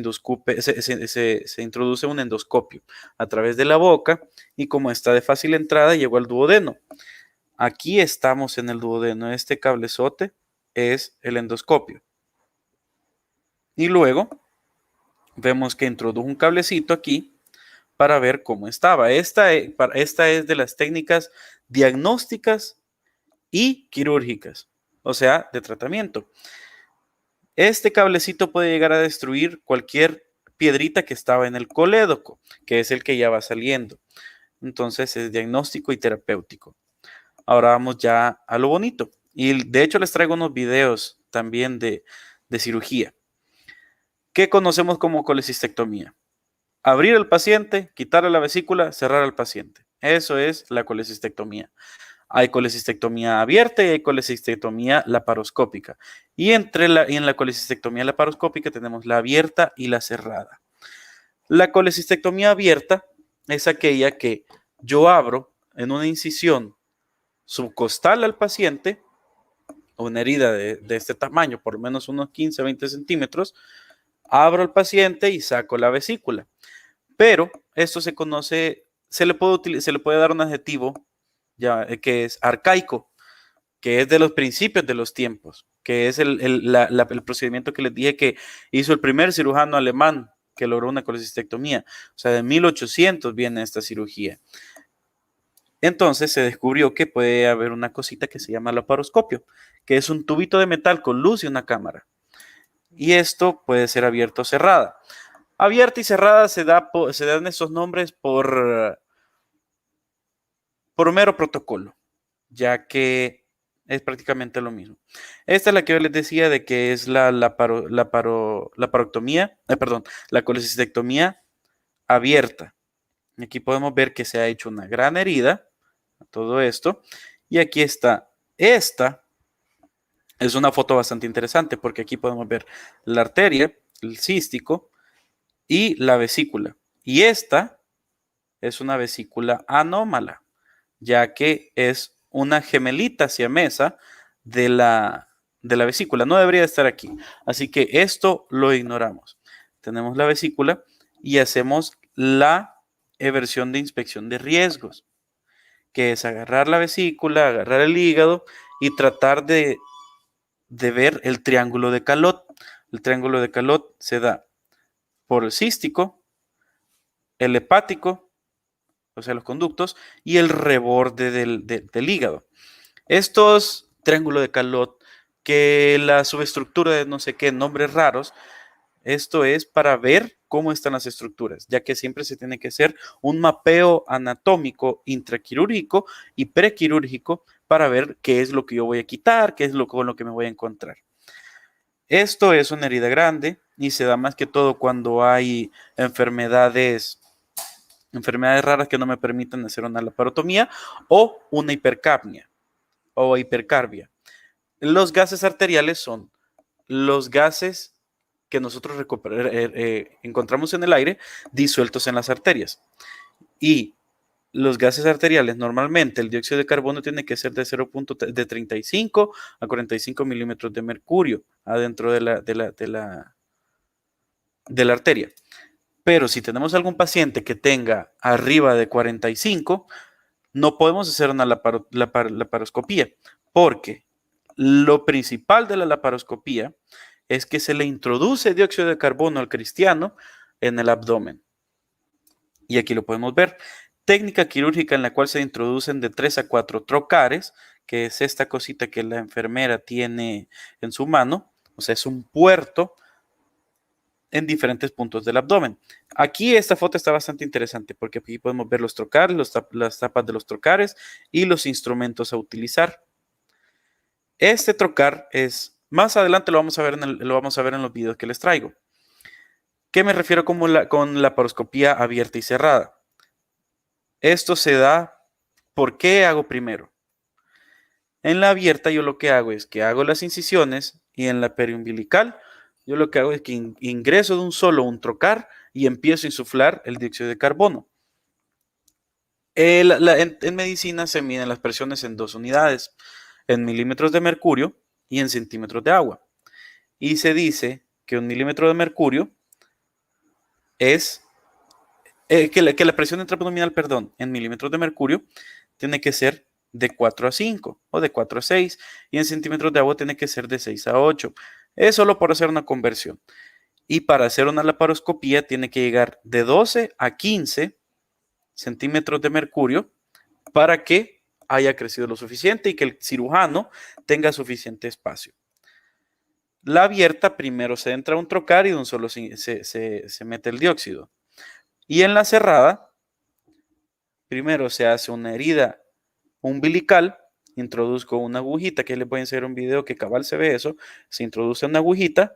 introduce un endoscopio a través de la boca y como está de fácil entrada, llegó al duodeno. Aquí estamos en el duodeno. Este cablezote es el endoscopio. Y luego vemos que introdujo un cablecito aquí para ver cómo estaba. Esta es de las técnicas diagnósticas y quirúrgicas, o sea, de tratamiento. Este cablecito puede llegar a destruir cualquier piedrita que estaba en el colédoco, que es el que ya va saliendo. Entonces es diagnóstico y terapéutico. Ahora vamos ya a lo bonito. Y de hecho les traigo unos videos también de cirugía. ¿Qué conocemos como colecistectomía? Abrir al paciente, quitarle la vesícula, cerrar al paciente. Eso es la colecistectomía. Hay colecistectomía abierta y hay colecistectomía laparoscópica. Y en la colecistectomía laparoscópica tenemos la abierta y la cerrada. La colecistectomía abierta es aquella que yo abro en una incisión subcostal al paciente, una herida de este tamaño, por lo menos unos 15 a 20 centímetros, abro al paciente y saco la vesícula. Pero esto se le puede dar un adjetivo que es arcaico, que es de los principios de los tiempos, que es el procedimiento que les dije que hizo el primer cirujano alemán que logró una colecistectomía. O sea, de 1800 viene esta cirugía. Entonces se descubrió que puede haber una cosita que se llama laparoscopio, que es un tubito de metal con luz y una cámara. Y esto puede ser abierto o cerrada. Abierta y cerrada se dan esos nombres por mero protocolo, ya que es prácticamente lo mismo. Esta es la que yo les decía de que es la colecistectomía abierta. Aquí podemos ver que se ha hecho una gran herida a todo esto. Y aquí está. Esta es una foto bastante interesante porque aquí podemos ver la arteria, el cístico y la vesícula. Y esta es una vesícula anómala, ya que es una gemelita siamesa de la vesícula. No debería estar aquí. Así que esto lo ignoramos. Tenemos la vesícula y hacemos la eversión de inspección de riesgos, que es agarrar la vesícula, agarrar el hígado y tratar de ver el triángulo de Calot. El triángulo de Calot se da por el cístico, el hepático, o sea, los conductos, y el reborde del hígado. Estos triángulos de Calot, que la subestructura de no sé qué, nombres raros, esto es para ver cómo están las estructuras, ya que siempre se tiene que hacer un mapeo anatómico intraquirúrgico y prequirúrgico para ver qué es lo que yo voy a quitar, qué es con lo que me voy a encontrar. Esto es una herida grande y se da más que todo cuando hay enfermedades raras que no me permiten hacer una laparotomía o una hipercapnia o hipercarbia. Los gases arteriales son los gases que nosotros encontramos en el aire disueltos en las arterias. Y los gases arteriales, normalmente el dióxido de carbono tiene que ser de 0.35 a 45 milímetros de mercurio adentro de la arteria. Pero si tenemos algún paciente que tenga arriba de 45, no podemos hacer una laparoscopía, porque lo principal de la laparoscopía es que se le introduce dióxido de carbono al cristiano en el abdomen. Y aquí lo podemos ver. Técnica quirúrgica en la cual se introducen de 3 a 4 trocares, que es esta cosita que la enfermera tiene en su mano. O sea, es un puerto en diferentes puntos del abdomen. Aquí esta foto está bastante interesante porque aquí podemos ver los trocares, las tapas de los trocares y los instrumentos a utilizar. Este trocar es Más adelante lo vamos a ver en los videos que les traigo. ¿Qué me refiero con la laparoscopía abierta y cerrada? Esto se da, ¿por qué hago primero? En la abierta yo lo que hago es que hago las incisiones y en la periumbilical yo lo que hago es que ingreso de un solo un trocar y empiezo a insuflar el dióxido de carbono. En medicina se miden las presiones en 2 unidades, en milímetros de mercurio y en centímetros de agua. Y se dice que 1 milímetro de mercurio es, que la presión intraabdominal, perdón, en milímetros de mercurio tiene que ser de 4 a 5 o de 4 a 6 y en centímetros de agua tiene que ser de 6 a 8. Es solo por hacer una conversión. Y para hacer una laparoscopía tiene que llegar de 12 a 15 centímetros de mercurio para que haya crecido lo suficiente y que el cirujano tenga suficiente espacio. La abierta primero se entra un trocar y de un solo se mete el dióxido. Y en la cerrada, primero se hace una herida umbilical, introduzco una agujita, que les voy a enseñar un video que cabal se ve eso, se introduce una agujita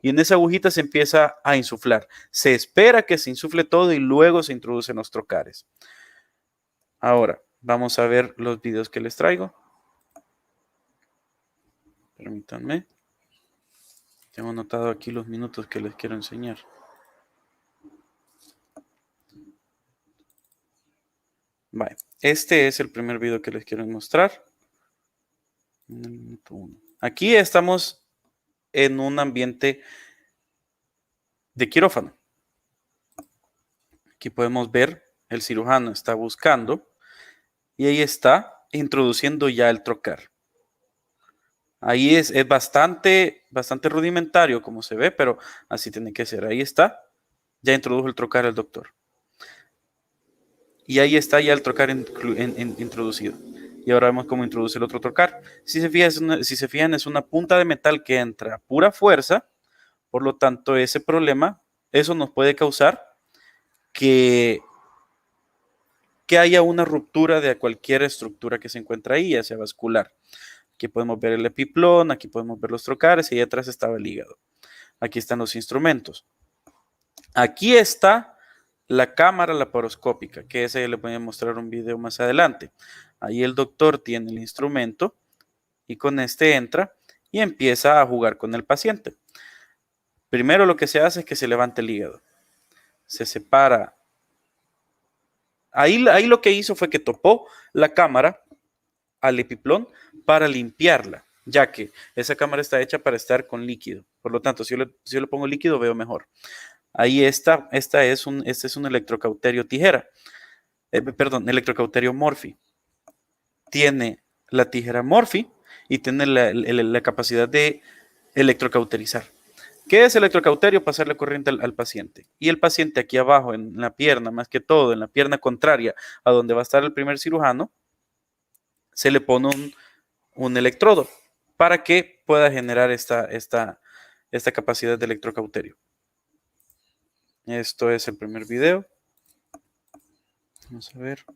y en esa agujita se empieza a insuflar. Se espera que se insufle todo y luego se introducen los trocares. Ahora, vamos a ver los videos que les traigo. Permítanme. Tengo anotado aquí los minutos que les quiero enseñar. Vale, este es el primer video que les quiero mostrar. Aquí estamos en un ambiente de quirófano. Aquí podemos ver el cirujano está buscando y ahí está introduciendo ya el trocar. Ahí es bastante rudimentario como se ve, pero así tiene que ser. Ahí está, ya introdujo el trocar el doctor. Y ahí está ya el trocar introducido. Y ahora vemos cómo introduce el otro trocar. Si se fijan, es una punta de metal que entra a pura fuerza. Por lo tanto, ese problema, eso nos puede causar que haya una ruptura de cualquier estructura que se encuentra ahí, ya sea vascular. Aquí podemos ver el epiplón, aquí podemos ver los trocares y ahí atrás estaba el hígado. Aquí están los instrumentos. Aquí está la cámara laparoscópica, que esa ya les voy a mostrar un video más adelante. Ahí el doctor tiene el instrumento y con este entra y empieza a jugar con el paciente. Primero lo que se hace es que se levante el hígado. Se separa. Ahí lo que hizo fue que topó la cámara al epiplón para limpiarla, ya que esa cámara está hecha para estar con líquido. Por lo tanto, si yo le pongo líquido, veo mejor. Ahí está, este es un electrocauterio tijera. Electrocauterio Morphy. Tiene la tijera Morphy y tiene la capacidad de electrocauterizar. ¿Qué es electrocauterio? Pasarle corriente al paciente. Y el paciente aquí abajo, en la pierna, más que todo, en la pierna contraria a donde va a estar el primer cirujano, se le pone un electrodo para que pueda generar esta capacidad de electrocauterio. Esto es el primer video. Vamos a ver.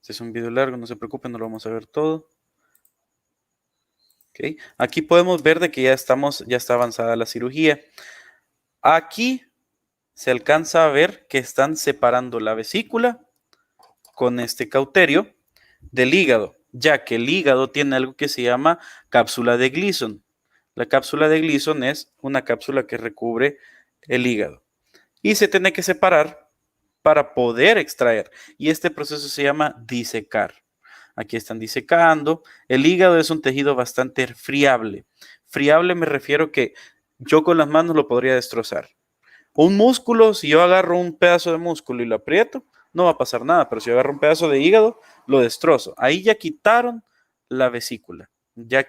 Este es un video largo, no se preocupen, no lo vamos a ver todo. Okay. Aquí podemos ver de que ya está avanzada la cirugía. Aquí se alcanza a ver que están separando la vesícula con este cauterio del hígado, ya que el hígado tiene algo que se llama cápsula de Gleason. La cápsula de Gleason es una cápsula que recubre el hígado y se tiene que separar para poder extraer. Y este proceso se llama disecar. Aquí están disecando. El hígado es un tejido bastante friable. Friable me refiero que yo con las manos lo podría destrozar. Un músculo, si yo agarro un pedazo de músculo y lo aprieto, no va a pasar nada, pero si yo agarro un pedazo de hígado, lo destrozo. Ahí ya quitaron la vesícula. Ya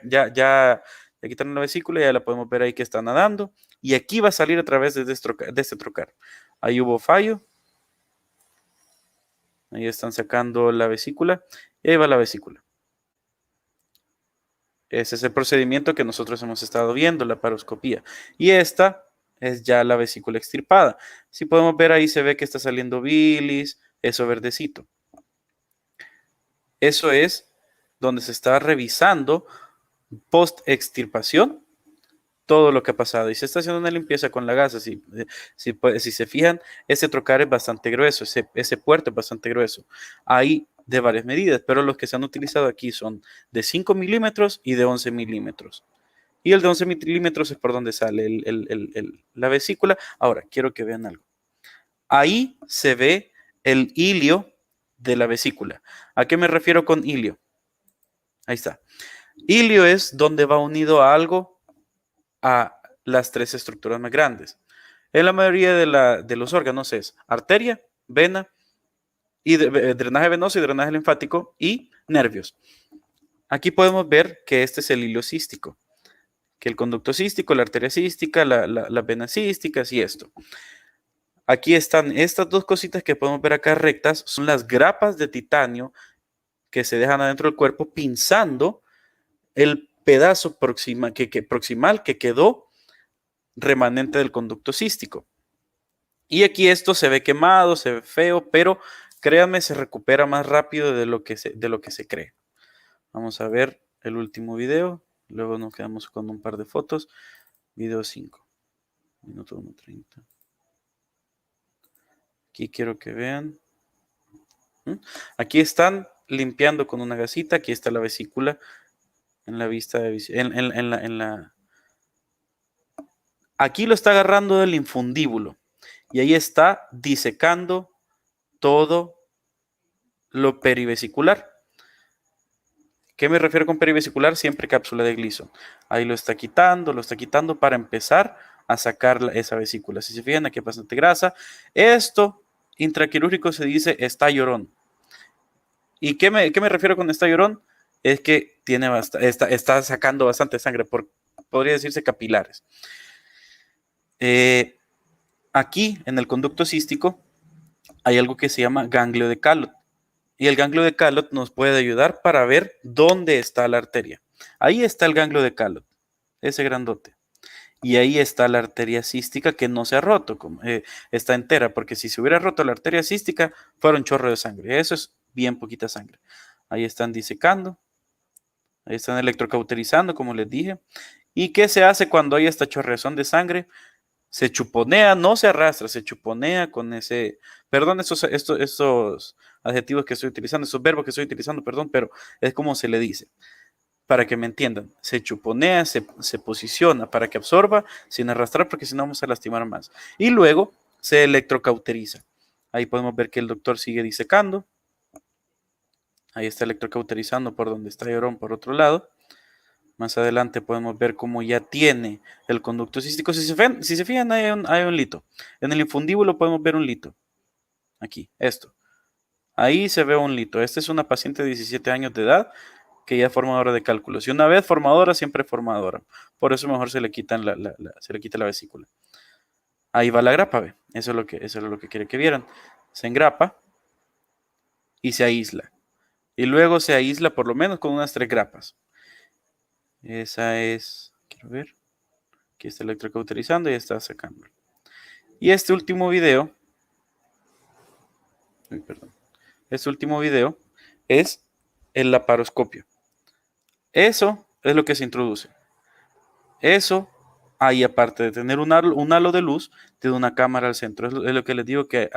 quitaron la vesícula, ya la podemos ver ahí que está nadando. Y aquí va a salir a través de este trocar. Ahí hubo fallo. Ahí están sacando la vesícula. Y ahí va la vesícula. Ese es el procedimiento que nosotros hemos estado viendo, la laparoscopía. Y esta es ya la vesícula extirpada. Si podemos ver ahí se ve que está saliendo bilis, eso verdecito. Eso es donde se está revisando post-extirpación, todo lo que ha pasado. Y se está haciendo una limpieza con la gasa. Si se fijan, ese trocar es bastante grueso, ese puerto es bastante grueso. Hay de varias medidas, pero los que se han utilizado aquí son de 5 milímetros y de 11 milímetros. Y el de 11 milímetros es por donde sale la vesícula. Ahora, quiero que vean algo. Ahí se ve el hilio de la vesícula. ¿A qué me refiero con hilio? Ahí está. Hilio es donde va unido a algo a las tres estructuras más grandes. En la mayoría de los órganos es arteria, vena, y drenaje venoso y drenaje linfático y nervios. Aquí podemos ver que este es el hilo cístico, que el conducto cístico, la arteria cística, las venas císticas y esto. Aquí están estas dos cositas que podemos ver acá rectas, son las grapas de titanio que se dejan adentro del cuerpo pinzando el pedazo proximal que quedó remanente del conducto cístico. Y aquí esto se ve quemado, se ve feo, pero créanme, se recupera más rápido de lo que se cree. Vamos a ver el último video, luego nos quedamos con un par de fotos. Video 5, minuto 1:30. Aquí quiero que vean. Aquí están limpiando con una gasita, aquí está la vesícula en la vista de aquí lo está agarrando del infundíbulo y ahí está disecando todo lo perivesicular. ¿Qué me refiero con perivesicular? Siempre cápsula de Gleason. Ahí lo está quitando para empezar a sacar esa vesícula. Si se fijan, aquí hay bastante grasa. Esto intraquirúrgico se dice estallorón. ¿Y qué me refiero con estallorón? Es que está sacando bastante sangre, podría decirse capilares. Aquí, en el conducto cístico, hay algo que se llama ganglio de Calot. Y el ganglio de Calot nos puede ayudar para ver dónde está la arteria. Ahí está el ganglio de Calot, ese grandote. Y ahí está la arteria cística que no se ha roto, está entera, porque si se hubiera roto la arteria cística, fuera un chorro de sangre. Eso es bien poquita sangre. Ahí están disecando, ahí están electrocauterizando, como les dije. ¿Y qué se hace cuando hay esta chorreazón de sangre? Se chuponea, no se arrastra, se chuponea con ese, perdón, estos adjetivos que estoy utilizando, esos verbos que estoy utilizando, perdón, pero es como se le dice, para que me entiendan. Se chuponea, se posiciona para que absorba sin arrastrar, porque si no vamos a lastimar más. Y luego se electrocauteriza. Ahí podemos ver que el doctor sigue disecando. Ahí está electrocauterizando por donde está Llorón, por otro lado. Más adelante podemos ver cómo ya tiene el conducto cístico. Si se fijan, hay un lito. En el infundíbulo podemos ver un lito. Aquí, esto. Ahí se ve un lito. Esta es una paciente de 17 años de edad que ya es formadora de cálculos. Y una vez formadora, siempre formadora. Por eso mejor se le quita la vesícula. Ahí va la grapa, ¿ve? Eso es lo que quiere que vieran. Se engrapa y se aísla. Y luego se aísla por lo menos con unas 3 grapas. Esa es, quiero ver, aquí está electrocauterizando y está sacando. Y este último video es el laparoscopio. Eso es lo que se introduce. Eso, ahí aparte de tener un halo de luz, tiene una cámara al centro. Es lo que les digo que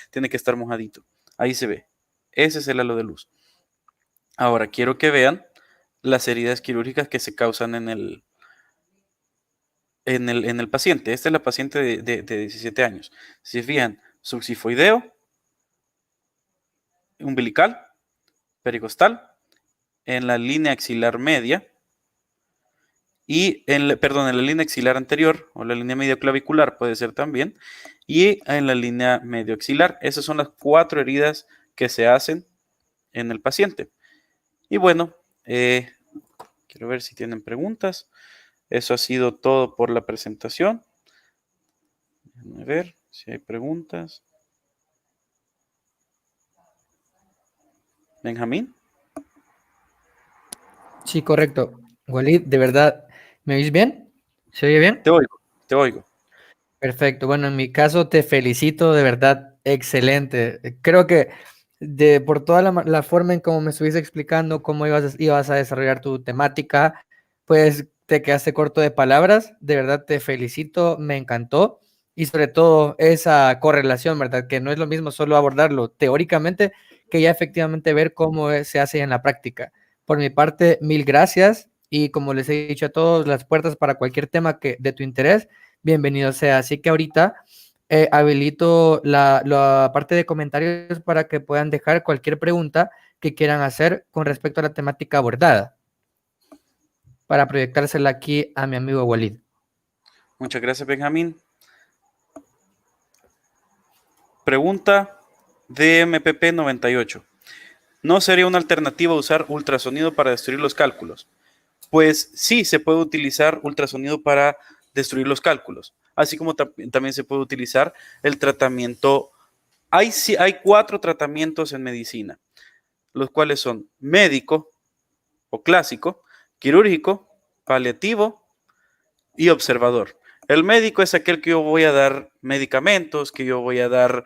tiene que estar mojadito. Ahí se ve. Ese es el halo de luz. Ahora quiero que vean las heridas quirúrgicas que se causan en el paciente. Esta es la paciente de 17 años. Si se fijan, subsifoideo, umbilical, pericostal, en la línea axilar media y en la línea axilar anterior o la línea medio clavicular puede ser también y en la línea medio axilar. Esas son las 4 heridas que se hacen en el paciente. Y bueno, quiero ver si tienen preguntas. Eso ha sido todo por la presentación. Déjenme ver si hay preguntas. Benjamín. Sí, correcto. Walid, de verdad, ¿me oís bien? ¿Se oye bien? Te oigo. Perfecto. Bueno, en mi caso te felicito, de verdad, excelente. Creo que por toda la forma en cómo me estuviste explicando cómo ibas a desarrollar tu temática, pues te quedaste corto de palabras, de verdad te felicito, me encantó. Y sobre todo esa correlación, ¿verdad? Que no es lo mismo solo abordarlo teóricamente que ya efectivamente ver cómo se hace en la práctica. Por mi parte, mil gracias y como les he dicho a todos, las puertas para cualquier tema que de tu interés, bienvenido sea. Así que ahorita habilito la parte de comentarios para que puedan dejar cualquier pregunta que quieran hacer con respecto a la temática abordada, para proyectársela aquí a mi amigo Walid. Muchas gracias, Benjamín. Pregunta de MPP 98. ¿No sería una alternativa usar ultrasonido para destruir los cálculos? Pues sí, se puede utilizar ultrasonido para destruir los cálculos, así como también se puede utilizar el tratamiento. Hay 4 tratamientos en medicina, los cuales son médico o clásico, quirúrgico, paliativo y observador. El médico es aquel que yo voy a dar medicamentos, que yo voy a dar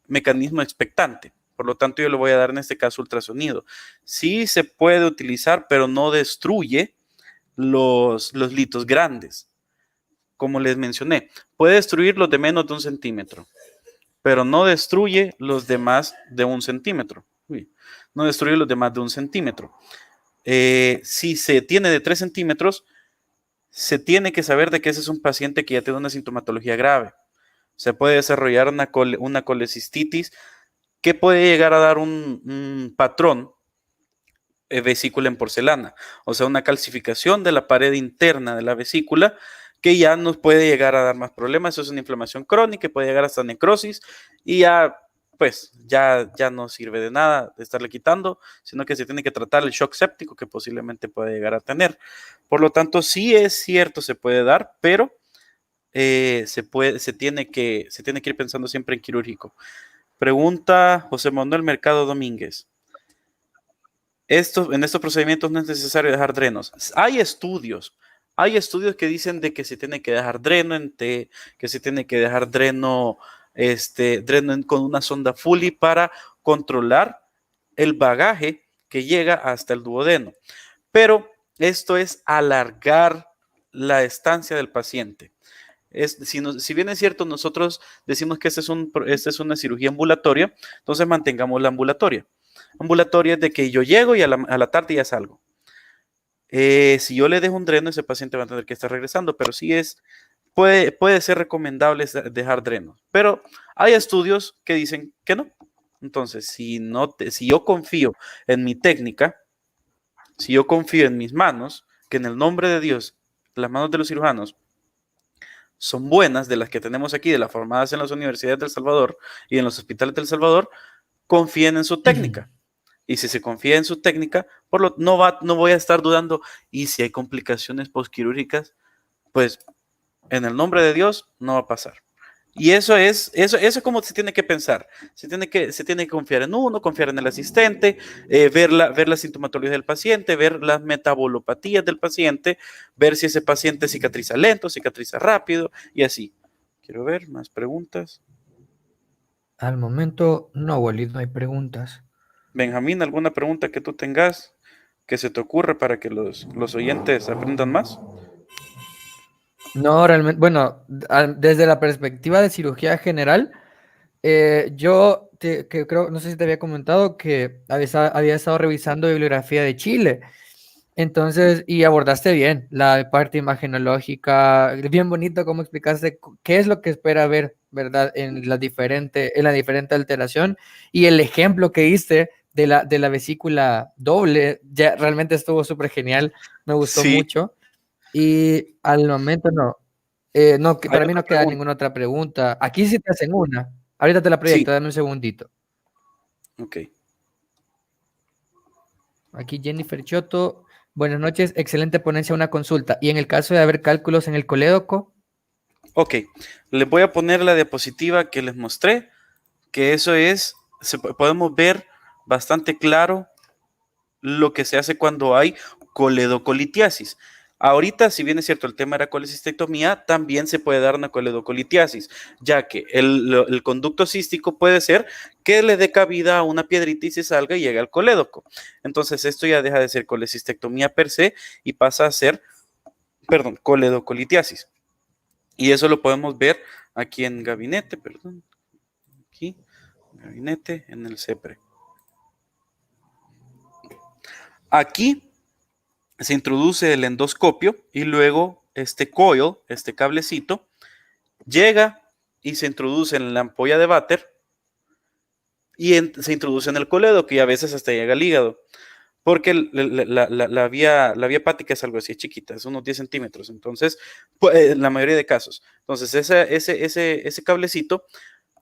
mecanismo expectante. Por lo tanto, yo le voy a dar en este caso ultrasonido. Sí se puede utilizar, pero no destruye los litos grandes. Como les mencioné, puede destruir los de menos de 1 centímetro, pero no destruye los demás de 1 centímetro. No destruye los demás de 1 centímetro. Si se tiene de 3 centímetros, se tiene que saber de que ese es un paciente que ya tiene una sintomatología grave. Se puede desarrollar una colecistitis que puede llegar a dar un patrón vesícula en porcelana, o sea, una calcificación de la pared interna de la vesícula que ya nos puede llegar a dar más problemas. Eso es una inflamación crónica, puede llegar hasta necrosis y ya, pues, ya no sirve de nada de estarle quitando, sino que se tiene que tratar el shock séptico que posiblemente puede llegar a tener. Por lo tanto, sí es cierto, se puede dar, pero se tiene que ir pensando siempre en quirúrgico. Pregunta José Manuel Mercado Domínguez. En estos procedimientos no es necesario dejar drenos. Hay estudios que dicen de que se tiene que dejar dreno en T, que se tiene que dejar dreno con una sonda Foley para controlar el bagaje que llega hasta el duodeno. Pero esto es alargar la estancia del paciente. Si bien es cierto, nosotros decimos que esta es una cirugía ambulatoria, entonces mantengamos la ambulatoria. Ambulatoria es de que yo llego y a la tarde ya salgo. Si yo le dejo un dreno, ese paciente va a tener que estar regresando, pero sí puede ser recomendable dejar drenos. Pero hay estudios que dicen que no. Entonces, si yo confío en mi técnica, si yo confío en mis manos, que en el nombre de Dios, las manos de los cirujanos son buenas, de las que tenemos aquí, de las formadas en las universidades de El Salvador y en los hospitales de El Salvador, confíen en su técnica. Y si se confía en su técnica, no voy a estar dudando. Y si hay complicaciones postquirúrgicas, pues en el nombre de Dios no va a pasar. Y eso es como se tiene que pensar. Se tiene que confiar en uno, confiar en el asistente, ver la sintomatología del paciente, ver las metabolopatías del paciente, ver si ese paciente cicatriza lento, cicatriza rápido y así. Quiero ver más preguntas. Al momento, no, Walid, no hay preguntas. Benjamín, ¿alguna pregunta que tú tengas que se te ocurra para que los oyentes aprendan más? No, realmente, bueno, desde la perspectiva de cirugía general, yo que creo, no sé si te había comentado que había estado revisando bibliografía de Chile. Entonces, y abordaste bien la parte imagenológica, bien bonito cómo explicaste qué es lo que espera ver, ¿verdad? En la diferente alteración y el ejemplo que diste de la vesícula doble, ya realmente estuvo súper genial, me gustó Sí, mucho. Y al momento no, no, hay para mí otra no queda pregunta. ninguna otra pregunta. Aquí sí te hacen una, ahorita te la Sí, proyecto, dame un segundito. ok. Aquí Jennifer Choto, buenas noches, excelente ponencia, una consulta. Y en el caso de haber cálculos en el colédoco, Ok, les voy a poner la diapositiva que les mostré, que eso es, podemos ver bastante claro lo que se hace cuando hay coledocolitiasis. Ahorita, si bien es cierto, el tema era colecistectomía, también se puede dar una coledocolitiasis, ya que el conducto cístico puede ser que le dé cabida a una piedrita y se salga y llegue al colédoco. Entonces, esto ya deja de ser colecistectomía per se y pasa a ser, perdón, coledocolitiasis. Y eso lo podemos ver aquí en gabinete, perdón, aquí, gabinete, en el CEPRE. Aquí se introduce el endoscopio y luego este coil, este cablecito, llega y se introduce en la ampolla de váter y se introduce en el colédoco y a veces hasta llega al hígado. Porque la vía hepática es algo así chiquita, es unos 10 centímetros, entonces, en la mayoría de casos. Entonces, ese cablecito,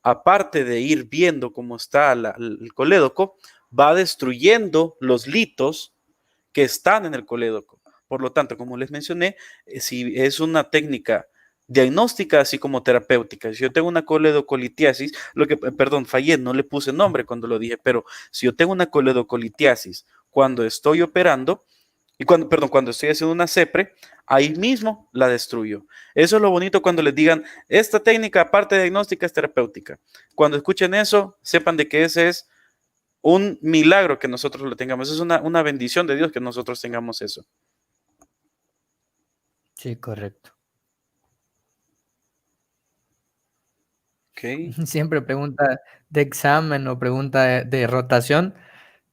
aparte de ir viendo cómo está el colédoco, va destruyendo los litos que están en el colédoco. Por lo tanto, como les mencioné, si es una técnica diagnóstica así como terapéutica. Si yo tengo una coledocolitiasis, perdón, fallé, no le puse nombre cuando lo dije, pero si yo tengo una coledocolitiasis cuando estoy operando, cuando estoy haciendo una CEPRE, ahí mismo la destruyo. Eso es lo bonito cuando les digan, esta técnica, aparte de diagnóstica, es terapéutica. Cuando escuchen eso, sepan de que ese es un milagro que nosotros lo tengamos. Es una bendición de Dios que nosotros tengamos eso. Sí, correcto. Okay. Siempre pregunta de examen o pregunta de rotación,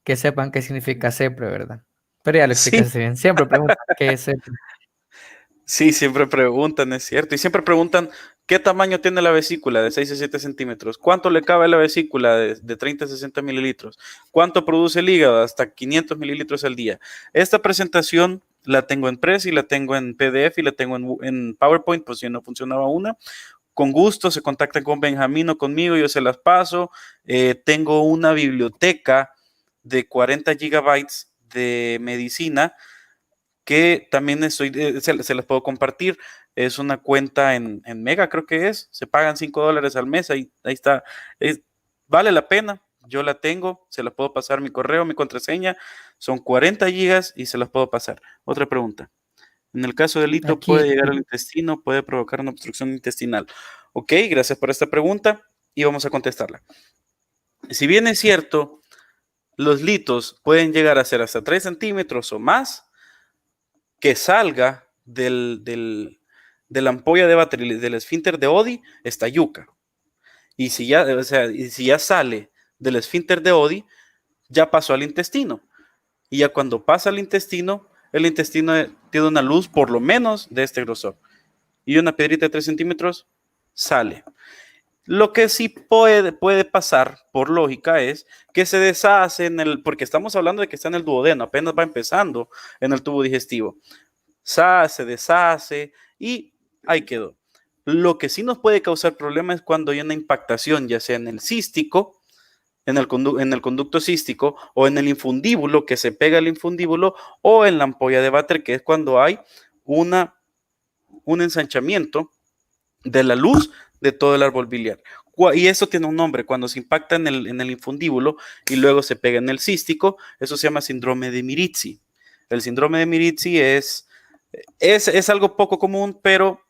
que sepan qué significa CEPRE, ¿verdad? Pero ya lo Sí, explicaste bien. Siempre preguntan qué es CEPRE. sí, siempre preguntan, es cierto. Y siempre preguntan qué tamaño tiene la vesícula de 6 a 7 centímetros. ¿Cuánto le cabe a la vesícula de 30 a 60 mililitros? ¿Cuánto produce el hígado? Hasta 500 mililitros al día. Esta presentación la tengo en Prezi, la tengo en PDF y la tengo en PowerPoint, pues si no funcionaba una. Con gusto se contactan con Benjamín o conmigo, yo se las paso. Tengo una biblioteca de 40 gigabytes de medicina que también se las puedo compartir. Es una cuenta en Mega, creo que es. Se pagan $5 al mes. Ahí está. Vale la pena. Yo la tengo. Se la puedo pasar mi correo, mi contraseña. Son 40 gigas y se las puedo pasar. Otra pregunta. En el caso del lito, Aquí, puede llegar al intestino, puede provocar una obstrucción intestinal. Ok, gracias por esta pregunta y vamos a contestarla. Si bien es cierto, los litos pueden llegar a ser hasta 3 centímetros o más, que salga de la ampolla de váter y del esfínter de Oddi, está yuca. Y si ya, o sea, y si ya sale del esfínter de Oddi, ya pasó al intestino. Y ya cuando pasa al intestino, el intestino tiene una luz por lo menos de este grosor. Y una piedrita de 3 centímetros sale. Lo que sí puede pasar, por lógica, es que se deshace porque estamos hablando de que está en el duodeno, apenas va empezando en el tubo digestivo. Se deshace y ahí quedó. Lo que sí nos puede causar problemas es cuando hay una impactación, ya sea en el cístico, en el conducto cístico o en el infundíbulo, que se pega el infundíbulo, o en la ampolla de váter, que es cuando hay un ensanchamiento de la luz de todo el árbol biliar. Y eso tiene un nombre, cuando se impacta en el infundíbulo y luego se pega en el cístico, eso se llama síndrome de Mirizzi. El síndrome de Mirizzi es algo poco común, pero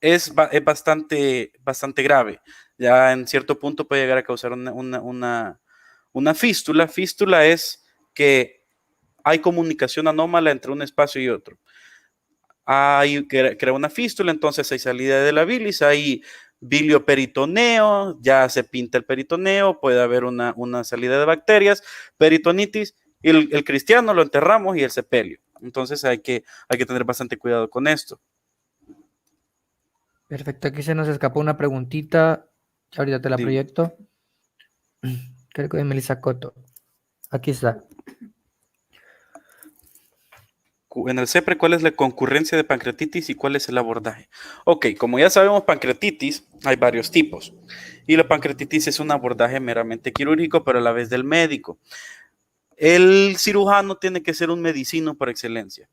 es bastante grave. Ya en cierto punto puede llegar a causar una fístula. Fístula es que hay comunicación anómala entre un espacio y otro. Crea una fístula, entonces hay salida de la bilis, hay bilioperitoneo, ya se pinta el peritoneo, puede haber una salida de bacterias, peritonitis, y el cristiano lo enterramos y el sepelio. Entonces hay que tener bastante cuidado con esto. perfecto. Aquí se nos escapó una preguntita. Ahorita te la Dime. proyecto. Creo que de Melissa Coto. Aquí está. En el CEPRE, ¿cuál es la concurrencia de pancreatitis y cuál es el abordaje? Ok, como ya sabemos, pancreatitis hay varios tipos. Y la pancreatitis es un abordaje meramente quirúrgico, pero a la vez del médico. El cirujano tiene que ser un medicino por excelencia.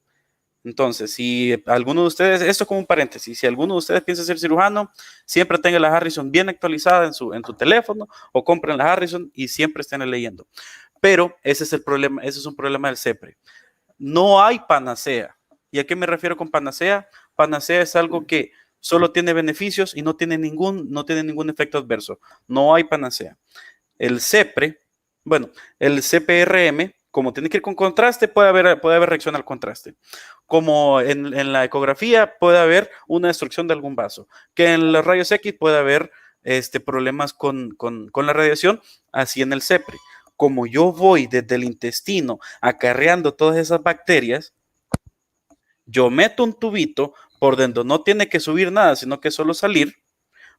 Entonces, si alguno de ustedes, esto como un paréntesis, si alguno de ustedes piensa ser cirujano, siempre tenga la Harrison bien actualizada en su teléfono o compren la Harrison y siempre estén leyendo. Pero ese es el problema, ese es un problema del CEPRE. No hay panacea. ¿Y a qué me refiero con panacea? Panacea es algo que solo tiene beneficios y no tiene ningún efecto adverso. No hay panacea. El CEPRE, bueno, el CPRM, como tiene que ir con contraste, puede haber reacción al contraste. Como en la ecografía puede haber una destrucción de algún vaso, que en los rayos X puede haber problemas con la radiación, así en el CEPRE. Como yo voy desde el intestino acarreando todas esas bacterias, yo meto un tubito por donde no tiene que subir nada, sino que solo salir,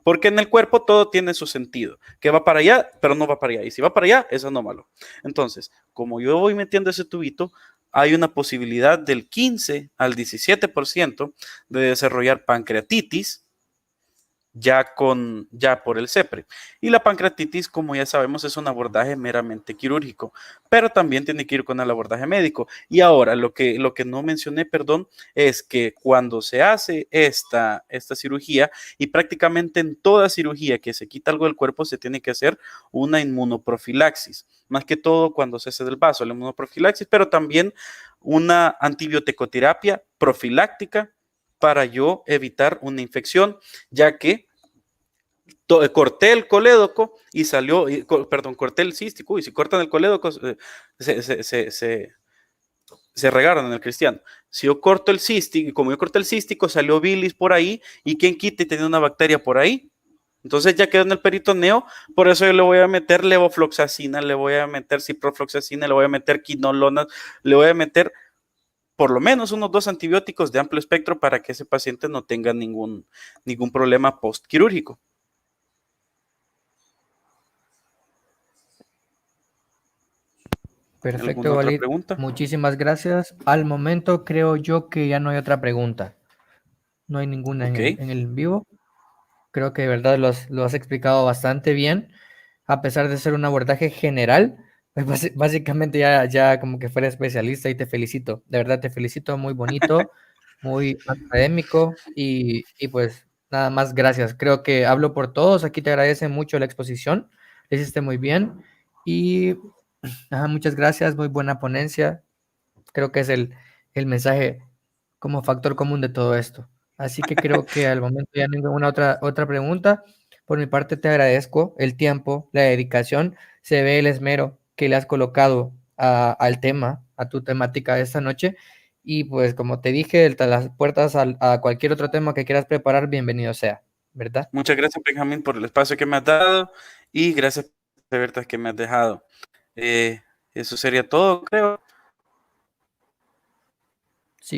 porque en el cuerpo todo tiene su sentido, que va para allá, pero no va para allá. Y si va para allá, es anómalo. Entonces, como yo voy metiendo ese tubito, hay una posibilidad del 15 al 17% de desarrollar pancreatitis, ya por el CEPRE. Y la pancreatitis, como ya sabemos, es un abordaje meramente quirúrgico, pero también tiene que ir con el abordaje médico. Y ahora, lo que no mencioné, perdón, es que cuando se hace esta cirugía, y prácticamente en toda cirugía que se quita algo del cuerpo, se tiene que hacer una inmunoprofilaxis, más que todo cuando se hace del vaso, la inmunoprofilaxis, pero también una antibiótico-terapia profiláctica para yo evitar una infección, ya que corté el colédoco y salió, perdón, corté el cístico, y si cortan el colédoco, se regaron en el cristiano. Si yo corto el cístico, y como yo corté el cístico, salió bilis por ahí, y quien quita y tenía una bacteria por ahí. Entonces ya quedó en el peritoneo, por eso yo le voy a meter levofloxacina, le voy a meter ciprofloxacina, le voy a meter quinolonas, le voy a meter por lo menos unos 2 antibióticos de amplio espectro para que ese paciente no tenga ningún problema postquirúrgico. Perfecto, ¿Alguna otra Walid. pregunta? Muchísimas gracias. Al momento creo yo que ya no hay otra pregunta. No hay ninguna Ok, en el vivo. Creo que de verdad lo has explicado bastante bien, a pesar de ser un abordaje general, pues básicamente ya como que fuera especialista y te felicito, de verdad te felicito, muy bonito, muy académico y pues nada más gracias. Creo que hablo por todos, aquí te agradece mucho la exposición, lo hiciste muy bien y muchas gracias, muy buena ponencia. Creo que es el mensaje como factor común de todo esto. Así que creo que al momento ya no hay ninguna otra pregunta. Por mi parte te agradezco el tiempo, la dedicación, se ve el esmero que le has colocado al tema, a tu temática de esta noche. Y pues como te dije, las puertas a cualquier otro tema que quieras preparar, bienvenido sea, ¿verdad? muchas gracias, Benjamín, por el espacio que me has dado, y gracias por las preguntas que me has dejado. Eso sería todo, creo.